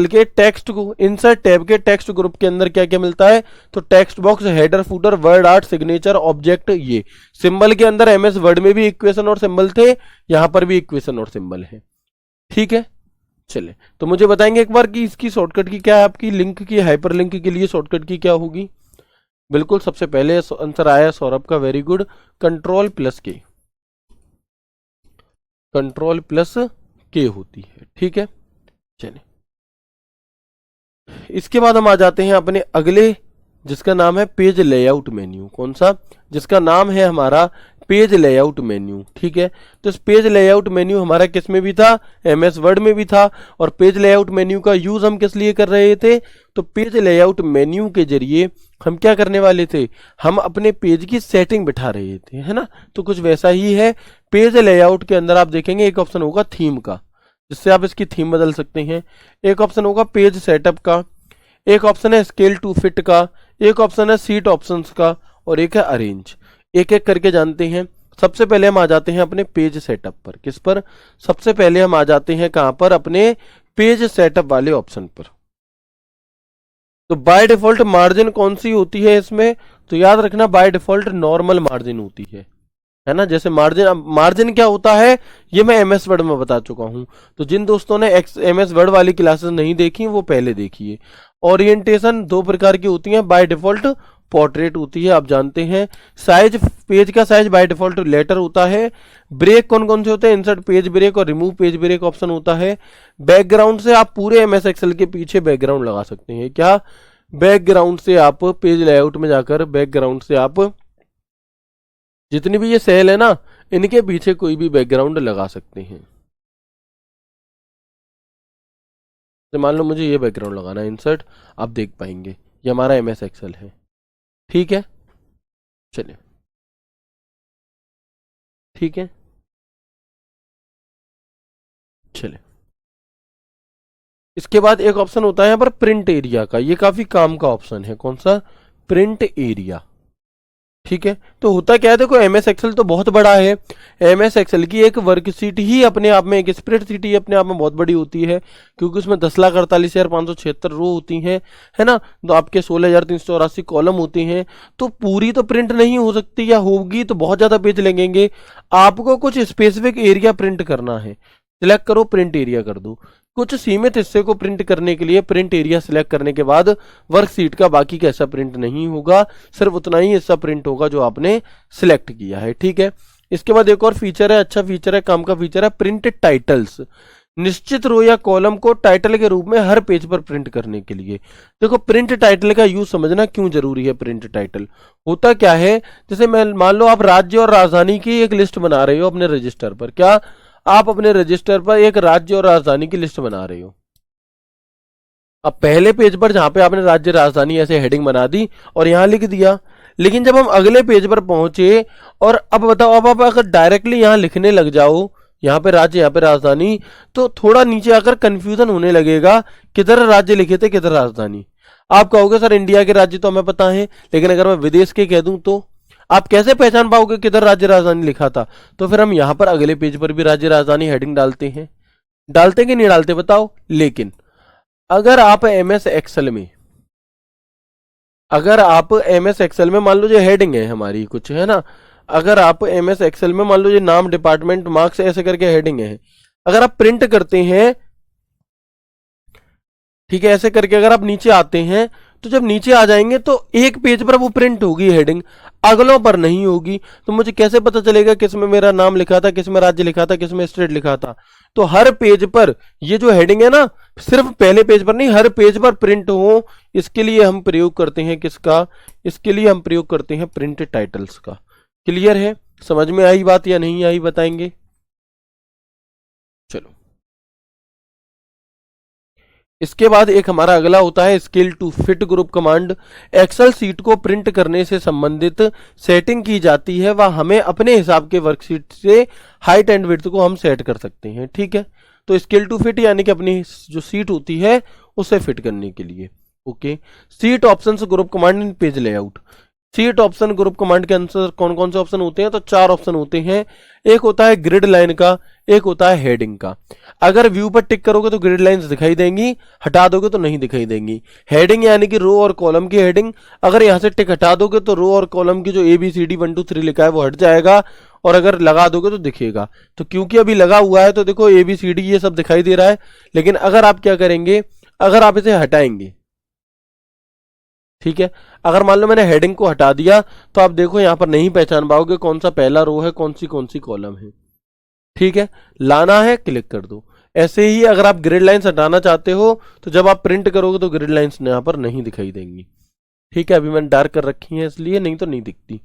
Speaker 1: के टेक्स्ट को इंसर्ट टैब के टेक्स्ट ग्रुप के अंदर क्या क्या मिलता है, तो text box, header, footer, word art, signature, object, ये सिंबल के अंदर एमएस वर्ड में भी इक्वेशन और सिंबल थे, यहां पर भी इक्वेशन और सिंबल है। ठीक है, चले तो मुझे बताएंगे एक बार कि इसकी शॉर्टकट की क्या है, आपकी लिंक की, हाइपर लिंक के लिए शॉर्टकट की क्या होगी। बिल्कुल सबसे पहले आंसर आया सौरभ का, वेरी गुड, कंट्रोल प्लस के, कंट्रोल प्लस के होती है। ठीक है, चलिए इसके बाद हम आ जाते हैं अपने अगले, जिसका नाम है पेज लेआउट मेन्यू। कौन सा, जिसका नाम है हमारा पेज लेआउट मेन्यू। ठीक है, तो इस पेज लेआउट मेन्यू हमारा किस में भी था, एमएस वर्ड में भी था। और पेज लेआउट मेन्यू का यूज हम किस लिए कर रहे थे, तो पेज लेआउट मेन्यू के जरिए हम क्या करने वाले थे, हम अपने पेज की सेटिंग बिठा रहे थे, है ना। तो कुछ वैसा ही है। पेज लेआउट के अंदर आप देखेंगे एक ऑप्शन होगा थीम का, जिससे आप इसकी थीम बदल सकते हैं, एक ऑप्शन होगा पेज सेटअप का, एक ऑप्शन है स्केल टू फिट का, एक ऑप्शन है सीट ऑप्शंस का, और एक है अरेंज। एक एक करके जानते हैं। सबसे पहले हम आ जाते हैं अपने पेज सेटअप पर। किस पर, सबसे पहले हम आ जाते हैं कहां पर, अपने पेज सेटअप वाले ऑप्शन पर। तो बाय डिफॉल्ट मार्जिन कौन सी होती है इसमें, तो याद रखना बाय डिफॉल्ट नॉर्मल मार्जिन होती है ना। जैसे मार्जिन क्या होता है ये मैं एमएस वर्ड में बता चुका हूं, तो जिन दोस्तों ने एमएस वर्ड वाली क्लासेस नहीं देखी वो पहले देखिए। ओरिएंटेशन दो प्रकार की होती है, बाय डिफॉल्ट पोर्ट्रेट होती है, आप जानते हैं। साइज, पेज का साइज बाय डिफॉल्ट लेटर होता है। ब्रेक कौन कौन से होते हैं, इंसर्ट पेज ब्रेक और रिमूव पेज ब्रेक ऑप्शन होता है। बैकग्राउंड से आप पूरे एमएस एक्सेल के पीछे बैकग्राउंड लगा सकते हैं। क्या, बैकग्राउंड से आप पेज लेआउट में जाकर बैकग्राउंड से आप जितनी भी ये सेल है ना, इनके पीछे कोई भी बैकग्राउंड लगा सकते हैं। तो मान लो मुझे ये बैकग्राउंड लगाना है, इंसर्ट, आप देख पाएंगे ये हमारा एमएस एक्सेल है। ठीक है, चलिए ठीक है, चलिए इसके बाद एक ऑप्शन होता है यहाँ पर प्रिंट एरिया का, ये काफी काम का ऑप्शन है। कौन सा, प्रिंट एरिया। ठीक है, तो होता क्या है, देखो एमएस एक्सेल तो बहुत बड़ा है, एमएस एक्सेल की एक वर्कशीट ही अपने आप में, एक स्प्रेडशीट ही अपने आप में बहुत बड़ी होती है, क्योंकि उसमें 10,48,576 रो होती हैं, है ना। तो आपके 16,384 कॉलम होते हैं, तो पूरी तो प्रिंट नहीं हो सकती, या होगी तो बहुत ज्यादा पेज लगेंगे। आपको कुछ स्पेसिफिक एरिया प्रिंट करना है, सिलेक्ट करो, प्रिंट एरिया कर दो। कुछ सीमित हिस्से को प्रिंट करने के लिए प्रिंट एरिया सिलेक्ट करने के बाद वर्कशीट का बाकी का हिस्सा प्रिंट नहीं होगा, सिर्फ उतना ही हिस्सा प्रिंट होगा जो आपने सिलेक्ट किया है। ठीक है, इसके बाद एक और फीचर है, अच्छा फीचर है, काम का फीचर है, प्रिंट टाइटल्स। निश्चित रो या कॉलम को टाइटल के रूप में हर पेज पर प्रिंट करने के लिए। देखो प्रिंट टाइटल का यूज समझना क्यों जरूरी है। प्रिंट टाइटल होता क्या है, जैसे मैं मान लो आप राज्य और राजधानी की एक लिस्ट बना रहे हो अपने रजिस्टर पर, क्या आप अपने रजिस्टर पर एक राज्य और राजधानी की लिस्ट बना रहे हो। अब पहले पेज पर जहां पे आपने राज्य राजधानी ऐसे हेडिंग बना दी और यहां लिख दिया, लेकिन जब हम अगले पेज पर पहुंचे और अब बताओ, अब आप अगर डायरेक्टली यहां लिखने लग जाओ, यहाँ पे राज्य यहाँ पे राजधानी, तो थोड़ा नीचे आकर कंफ्यूजन होने लगेगा, किधर राज्य लिखे थे किधर राजधानी। आप कहोगे सर इंडिया के राज्य तो हमें पता है, लेकिन अगर मैं विदेश के कह दूं तो आप कैसे पहचान पाओगे किधर राज्य राजधानी लिखा था? तो फिर हम यहां पर अगले पेज पर भी राज्य राजधानी हेडिंग डालते हैं। डालते कि नहीं डालते बताओ? लेकिन अगर आप एमएस एक्सेल में, अगर आप एमएस एक्सेल में मान लो जो हेडिंग है हमारी कुछ है ना, अगर आप एमएस एक्सेल में मान लो जो नाम, डिपार्टमेंट, मार्क्स ऐसे करके हेडिंग है, अगर आप प्रिंट करते हैं, ठीक है, ऐसे करके अगर आप नीचे आते हैं, तो जब नीचे आ जाएंगे तो एक पेज पर वो प्रिंट होगी हेडिंग, अगलों पर नहीं होगी। तो मुझे कैसे पता चलेगा किस में मेरा नाम लिखा था, किस में राज्य लिखा था, किस में स्टेट लिखा था? तो हर पेज पर ये जो हेडिंग है ना, सिर्फ पहले पेज पर नहीं, हर पेज पर प्रिंट हो, इसके लिए हम प्रयोग करते हैं किसका? इसके लिए हम प्रयोग करते हैं प्रिंट टाइटल्स का। क्लियर है? समझ में आई बात या नहीं आई बताएंगे? चलो, इसके बाद एक हमारा अगला होता है scale to fit group command. Excel sheet को प्रिंट करने से संबंधित सेटिंग की जाती है, वह हमें अपने हिसाब के वर्कशीट से हाइट एंड विड्थ को हम सेट कर सकते हैं। ठीक है, तो स्केल टू फिट यानी कि अपनी जो सीट होती है उसे फिट करने के लिए। Okay, seat option group command इन page layout. Seat option group command के अंदर कौन कौन से ऑप्शन होते हैं? तो 4 ऑप्शन होते हैं। एक होता है ग्रिड लाइन का, एक होता है हेडिंग का। अगर व्यू पर टिक करोगे तो ग्रिड लाइंस दिखाई देंगी, हटा दोगे तो नहीं दिखाई देंगी। हेडिंग यानी कि रो और कॉलम की हेडिंग, अगर यहां से टिक हटा दोगे तो रो और कॉलम की जो ABCD 1 2 3 लिखा है वो हट जाएगा, और अगर लगा दोगे तो दिखेगा। तो क्योंकि अभी लगा हुआ है तो देखो ABCD ये सब दिखाई दे रहा है, लेकिन अगर आप क्या करेंगे, अगर आप इसे हटाएंगे, ठीक है, अगर मान लो मैंने हेडिंग को हटा दिया तो आप देखो यहां पर नहीं पहचान पाओगे कौन सा पहला रो है, कौन सी कॉलम है। ठीक है, लाना है क्लिक कर दो। ऐसे ही अगर आप ग्रिड लाइंस हटाना चाहते हो तो जब आप प्रिंट करोगे तो ग्रिड लाइंस यहां पर नहीं दिखाई देंगी। ठीक है, अभी मैंने डार्क कर रखी है इसलिए, नहीं तो नहीं दिखती।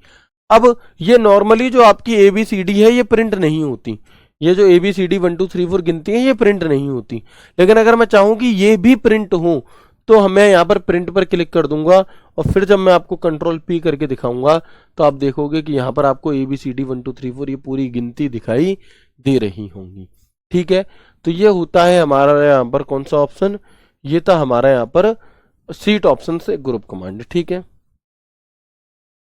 Speaker 1: अब ये नॉर्मली जो आपकी ABCD है ये प्रिंट नहीं होती, ये जो ABCD 1 2 3 4 गिनती है ये प्रिंट नहीं होती। लेकिन अगर मैं चाहूं कि ये भी प्रिंट हो तो मैं यहाँ पर प्रिंट पर क्लिक कर दूंगा, और फिर जब मैं आपको कंट्रोल P करके दिखाऊंगा तो आप देखोगे कि यहाँ पर आपको ABCD 1 2 3 4 ये पूरी गिनती दिखाई दे रही होंगी। ठीक है, तो ये होता है हमारा यहाँ पर कौन सा ऑप्शन? ये था हमारा यहाँ पर सीट ऑप्शन से ग्रुप कमांड। ठीक है,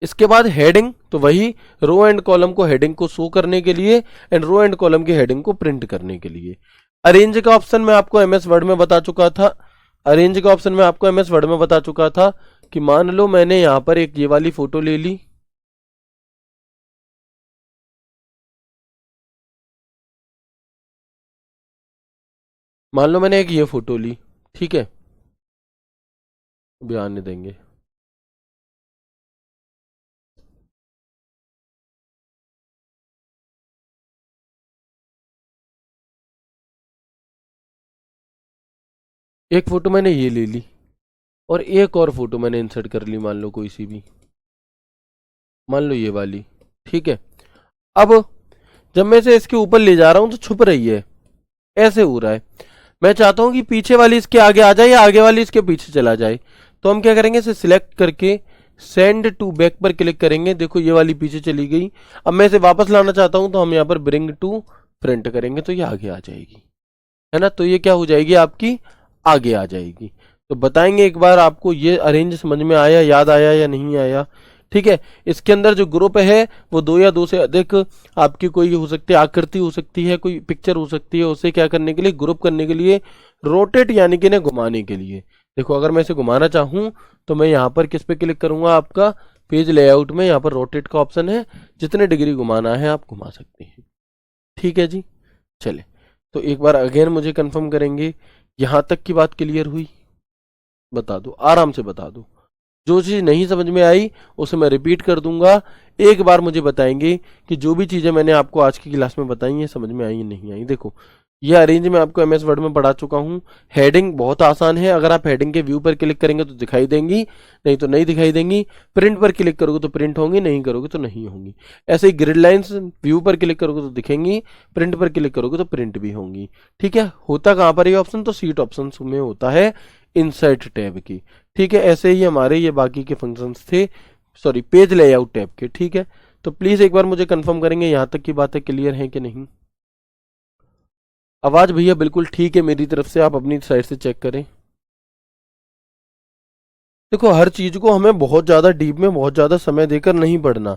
Speaker 1: इसके बाद हेडिंग, तो वही रो एंड कॉलम को हेडिंग को शो करने के लिए एंड रो एंड कॉलम की हेडिंग को प्रिंट करने के लिए। अरेंज का ऑप्शन मैं आपको MS वर्ड में बता चुका था, अरेंज का ऑप्शन मैं आपको MS वर्ड में बता चुका था कि मान लो मैंने यहां पर एक ये वाली फोटो ले ली, मान लो मैंने एक ये फोटो ली, ठीक है, अभी आने देंगे। एक फोटो मैंने ये ले ली और एक और फोटो मैंने इंसर्ट कर ली, मान लो कोई सी भी, मान लो ये वाली। ठीक है, अब जब मैं इसे इसके ऊपर ले जा रहा हूं तो छुप रही है, ऐसे हो रहा है। मैं चाहता हूं कि पीछे वाली इसके आगे आ जाए या आगे वाली इसके पीछे चला जाए, तो हम क्या करेंगे, इसे सिलेक्ट करके सेंड टू बैक पर क्लिक करेंगे। देखो ये वाली पीछे चली गई। अब मैं इसे वापस लाना चाहता हूं तो हम यहाँ पर ब्रिंग टू फ्रंट करेंगे तो ये आगे आ जाएगी, है ना। तो ये क्या हो जाएगी, आपकी आगे आ जाएगी। तो बताएंगे एक बार आपको ये अरेंज समझ में आया, याद आया या नहीं आया? ठीक है, इसके अंदर जो ग्रुप है वो 2 या 2 से अधिक आपकी कोई हो सकती है, आकृति हो सकती है, कोई पिक्चर हो सकती है, उसे क्या करने के लिए, ग्रुप करने के लिए, रोटेट यानी कि इन्हें घुमाने के लिए। देखो अगर मैं इसे घुमाना चाहूं तो मैं यहाँ पर किस पे क्लिक करूंगा, आपका पेज लेआउट में यहाँ पर रोटेट का ऑप्शन है, जितने डिग्री घुमाना है आप घुमा सकते हैं। ठीक है जी, चले तो एक बार अगेन मुझे कंफर्म करेंगे, यहां तक की बात क्लियर हुई? बता दो, आराम से बता दो। जो चीज़ नहीं समझ में आई उसे मैं रिपीट कर दूंगा, एक बार मुझे बताएंगे कि जो भी चीज़ें मैंने आपको आज की क्लास में बताई हैं समझ में आई या नहीं आई। देखो ये अरेंज मैं आपको MS वर्ड में पढ़ा चुका हूँ। हेडिंग बहुत आसान है, अगर आप हेडिंग के व्यू पर क्लिक करेंगे तो दिखाई देंगी, नहीं तो नहीं दिखाई देंगी। प्रिंट पर क्लिक करोगे तो प्रिंट होंगी, नहीं करोगे तो नहीं होंगी। ऐसे ही ग्रिड लाइंस व्यू पर क्लिक करोगे तो दिखेंगी, प्रिंट पर क्लिक करोगे तो प्रिंट भी होंगी। ठीक है, होता कहाँ पर ये ऑप्शन, तो सीट ऑप्शन में होता है इंसर्ट टैब की। ठीक है, ऐसे ही हमारे ये बाकी के फंक्शंस थे, सॉरी पेज लेआउट टैब के। ठीक है, तो प्लीज एक बार मुझे कंफर्म करेंगे यहाँ तक की बातें क्लियर हैं कि नहीं? आवाज भैया बिल्कुल ठीक है मेरी तरफ से, आप अपनी साइड से चेक करें। देखो हर चीज को हमें बहुत ज्यादा डीप में बहुत ज्यादा समय देकर नहीं पढ़ना,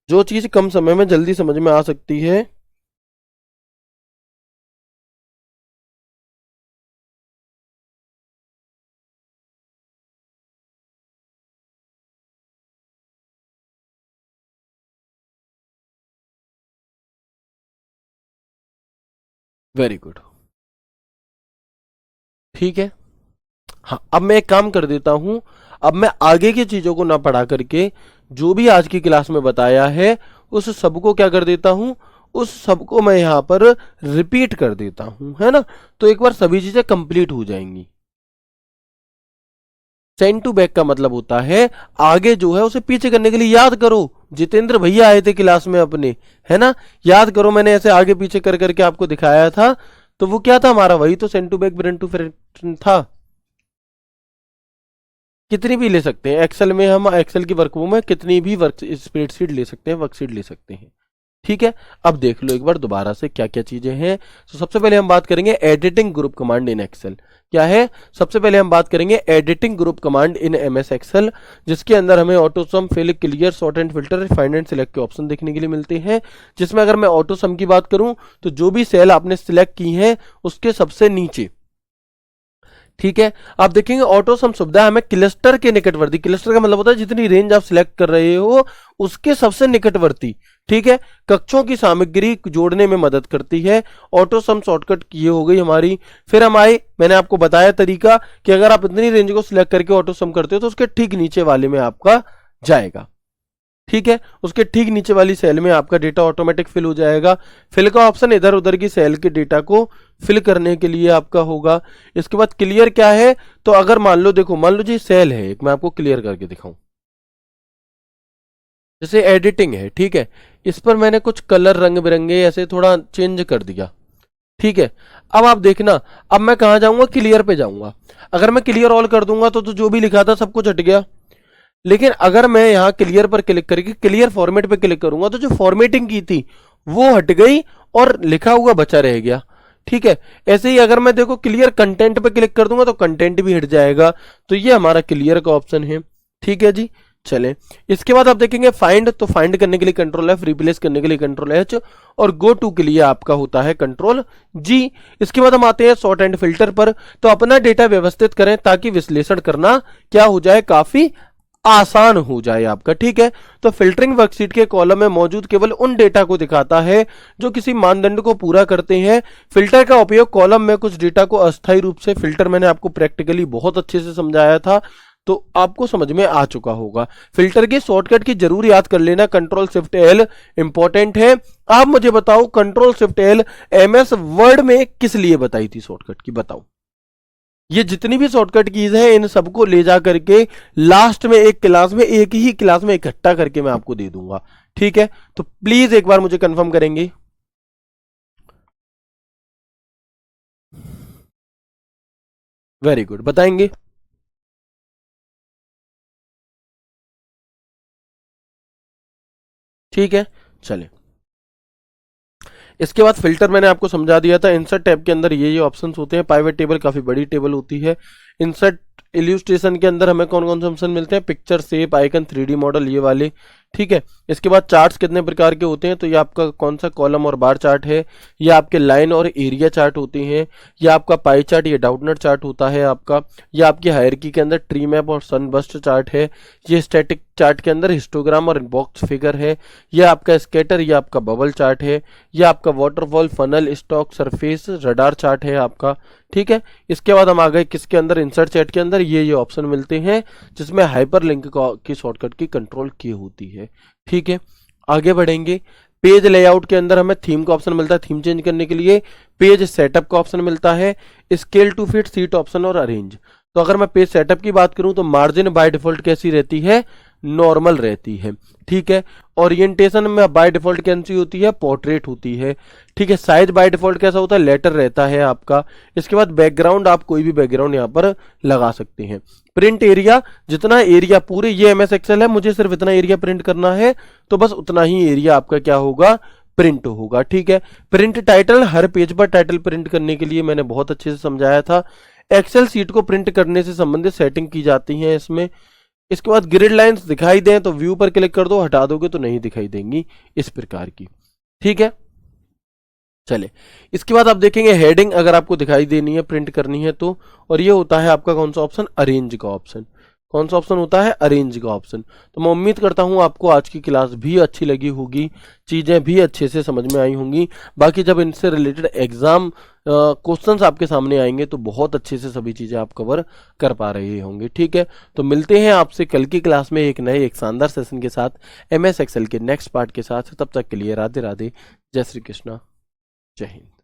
Speaker 1: जो चीज कम समय में जल्दी समझ में आ सकती है वेरी गुड। ठीक है, हाँ अब मैं एक काम कर देता हूं, अब मैं आगे की चीजों को ना पढ़ा करके जो भी आज की क्लास में बताया है उस सबको क्या कर देता हूं, उस सबको मैं यहां पर रिपीट कर देता हूं, है ना। तो एक बार सभी चीजें कंप्लीट हो जाएंगी। सेंड टू बैक का मतलब होता है आगे जो है उसे पीछे करने के लिए। याद करो जितेंद्र भैया आए थे क्लास में अपने, है ना, याद करो मैंने ऐसे आगे पीछे कर करके आपको दिखाया था, तो वो क्या था हमारा, वही तो send to back bring to front था। कितनी भी ले सकते हैं एक्सेल में, हम एक्सेल की वर्कबुक में कितनी भी वर्क स्प्रेडशीट ले सकते हैं, वर्कशीट ले सकते हैं। ठीक है, अब देख लो एक बार दोबारा से क्या क्या चीजें हैं। तो सबसे पहले हम बात करेंगे editing group command in Excel. क्या है, सबसे पहले हम बात करेंगे editing group command in MS Excel, जिसके अंदर हमें auto sum, fill, clear, sort and filter, find and select के ऑप्शन देखने के लिए मिलते हैं। जिसमें अगर मैं ऑटो सम की बात करूं तो जो भी सेल आपने सिलेक्ट की है उसके सबसे नीचे, ठीक है, आप देखेंगे ऑटो सम सुविधा हमें क्लस्टर के निकटवर्ती, क्लस्टर का मतलब होता है जितनी रेंज आप सिलेक्ट कर रहे हो उसके सबसे निकटवर्ती, ठीक है, कक्षों की सामग्री जोड़ने में मदद करती है। ऑटो सम शॉर्टकट ये हो गई हमारी। फिर हम आए, मैंने आपको बताया तरीका कि अगर आप इतनी रेंज को सिलेक्ट करके ऑटो सम करते हो तो उसके ठीक नीचे वाले में आपका जाएगा। ठीक है, उसके ठीक नीचे वाली सेल में आपका डेटा ऑटोमेटिक फिल हो जाएगा। फिल का ऑप्शन इधर उधर की सेल के डेटा को फिल करने के लिए आपका होगा। इसके बाद क्लियर क्या है, तो अगर मान लो, देखो मान लो जी सेल है एक, मैं आपको क्लियर करके दिखाऊं, जैसे एडिटिंग है, ठीक है, इस पर मैंने कुछ कलर रंग बिरंगे ऐसे थोड़ा चेंज कर दिया। ठीक है, अब आप देखना, अब मैं कहां जाऊंगा, क्लियर पे जाऊंगा। अगर मैं क्लियर ऑल कर दूंगा तो जो भी लिखा था सब कुछ हट गया। लेकिन अगर मैं यहां क्लियर पर क्लिक करके क्लियर फॉर्मेट पे क्लिक करूंगा तो जो फॉर्मेटिंग की थी वो हट गई और लिखा हुआ बचा रह गया। ठीक है, ऐसे ही अगर मैं देखो क्लियर कंटेंट पे क्लिक कर दूंगा तो कंटेंट भी हट जाएगा। तो ये हमारा क्लियर का ऑप्शन है। ठीक है जी, चलें, इसके बाद आप देखेंगे फाइंड, तो फाइंड करने के लिए कंट्रोल एफ, रिप्लेस करने के लिए कंट्रोल एच, और गो टू के लिए आपका होता है कंट्रोल जी। इसके बाद हम आते हैं सॉर्ट एंड फिल्टर पर। तो अपना डेटा व्यवस्थित करें ताकि विश्लेषण करना क्या हो जाए, काफी आसान हो जाए आपका। ठीक है, तो फिल्टरिंग वर्कशीट के कॉलम में मौजूद केवल उन डेटा को दिखाता है जो किसी मानदंड को पूरा करते हैं। फिल्टर का उपयोग कॉलम में कुछ डेटा को अस्थायी रूप से फिल्टर, मैंने आपको प्रैक्टिकली बहुत अच्छे से समझाया था तो आपको समझ में आ चुका होगा। फिल्टर की शॉर्टकट की जरूर याद कर लेना, कंट्रोल शिफ्ट एल इंपॉर्टेंट है। आप मुझे बताओ control shift L MS word में किस लिए बताई थी शॉर्टकट की, बताओ। ये जितनी भी शॉर्टकट कीज है इन सबको ले जा करके लास्ट में एक क्लास में, एक ही क्लास में इकट्ठा करके मैं आपको दे दूंगा। ठीक है, तो प्लीज एक बार मुझे कंफर्म करेंगे। वेरी गुड, बताएंगे। ठीक है, चलें, इसके बाद फिल्टर मैंने आपको समझा दिया था। इंसर्ट टैब के अंदर ये ऑप्शंस होते हैं। पाइवेट टेबल काफी बड़ी टेबल होती है। इंसर्ट इल्यूस्ट्रेशन के अंदर हमें कौन कौन से ऑप्शन मिलते हैं, picture, shape, icon, 3D model, ये वाले। ठीक है, इसके बाद चार्ट्स कितने प्रकार के होते हैं, तो ये आपका कौन सा कॉलम और बार चार्ट है, ये आपके लाइन और एरिया चार्ट होते हैं, ये आपका पाई चार्ट, ये डाउटनट चार्ट होता है आपका, ये आपकी हायरार्की के अंदर ट्री मैप और सनबस्ट चार्ट है, ये स्टैटिक चार्ट के अंदर हिस्टोग्राम और बॉक्स फिगर है, ये आपका स्केटर, ये आपका बबल चार्ट है, ये आपका waterfall, funnel, stock, surface, radar chart है आपका। ठीक है, इसके बाद हम आ गए किसके अंदर, इंसर्ट चैट के अंदर। ये ऑप्शन मिलते हैं जिसमें हाइपर लिंक की शॉर्टकट की कंट्रोल की होती है। ठीक है, आगे बढ़ेंगे। पेज लेआउट के अंदर हमें थीम का ऑप्शन मिलता है, थीम चेंज करने के लिए। पेज सेटअप का ऑप्शन मिलता है, scale to fit, sheet option और अरेंज। तो अगर मैं पेज सेटअप की बात करूं तो मार्जिन बाय डिफॉल्ट कैसी रहती है, नॉर्मल रहती है। ठीक है, ओरिएंटेशन में बाय डिफॉल्ट कैसी होती है, पोर्ट्रेट होती है। ठीक है, साइज बाय डिफॉल्ट कैसा होता है, लेटर रहता है आपका। इसके बाद बैकग्राउंड, आप कोई भी बैकग्राउंड यहाँ पर लगा सकते हैं। प्रिंट एरिया, जितना एरिया पूरे, ये एमएस एक्सेल है, मुझे सिर्फ इतना एरिया प्रिंट करना है तो बस उतना ही एरिया आपका क्या होगा, प्रिंट होगा। ठीक है, प्रिंट टाइटल, हर पेज पर टाइटल प्रिंट करने के लिए मैंने बहुत अच्छे से समझाया था। एक्सेल सीट को प्रिंट करने से संबंधित सेटिंग की जाती है इसमें। इसके बाद ग्रिड लाइंस दिखाई दें तो व्यू पर क्लिक कर दो, हटा दोगे तो नहीं दिखाई देंगी इस प्रकार की। ठीक है, चले इसके बाद आप देखेंगे हेडिंग अगर आपको दिखाई देनी है, प्रिंट करनी है तो, और ये होता है आपका कौन सा ऑप्शन, अरेंज का ऑप्शन। कौन सा ऑप्शन होता है, अरेंज का ऑप्शन। तो मैं उम्मीद करता हूं आपको आज की क्लास भी अच्छी लगी होगी, चीजें भी अच्छे से समझ में आई होंगी। बाकी जब इनसे रिलेटेड एग्जाम क्वेश्चंस आपके सामने आएंगे तो बहुत अच्छे से सभी चीजें आप कवर कर पा रहे होंगे। ठीक है, तो मिलते हैं आपसे कल की क्लास में एक नए एक शानदार सेशन के साथ, MS एक्सेल के नेक्स्ट पार्ट के साथ। तब तक के लिए राधे राधे, जय श्री कृष्णा, जय हिंद।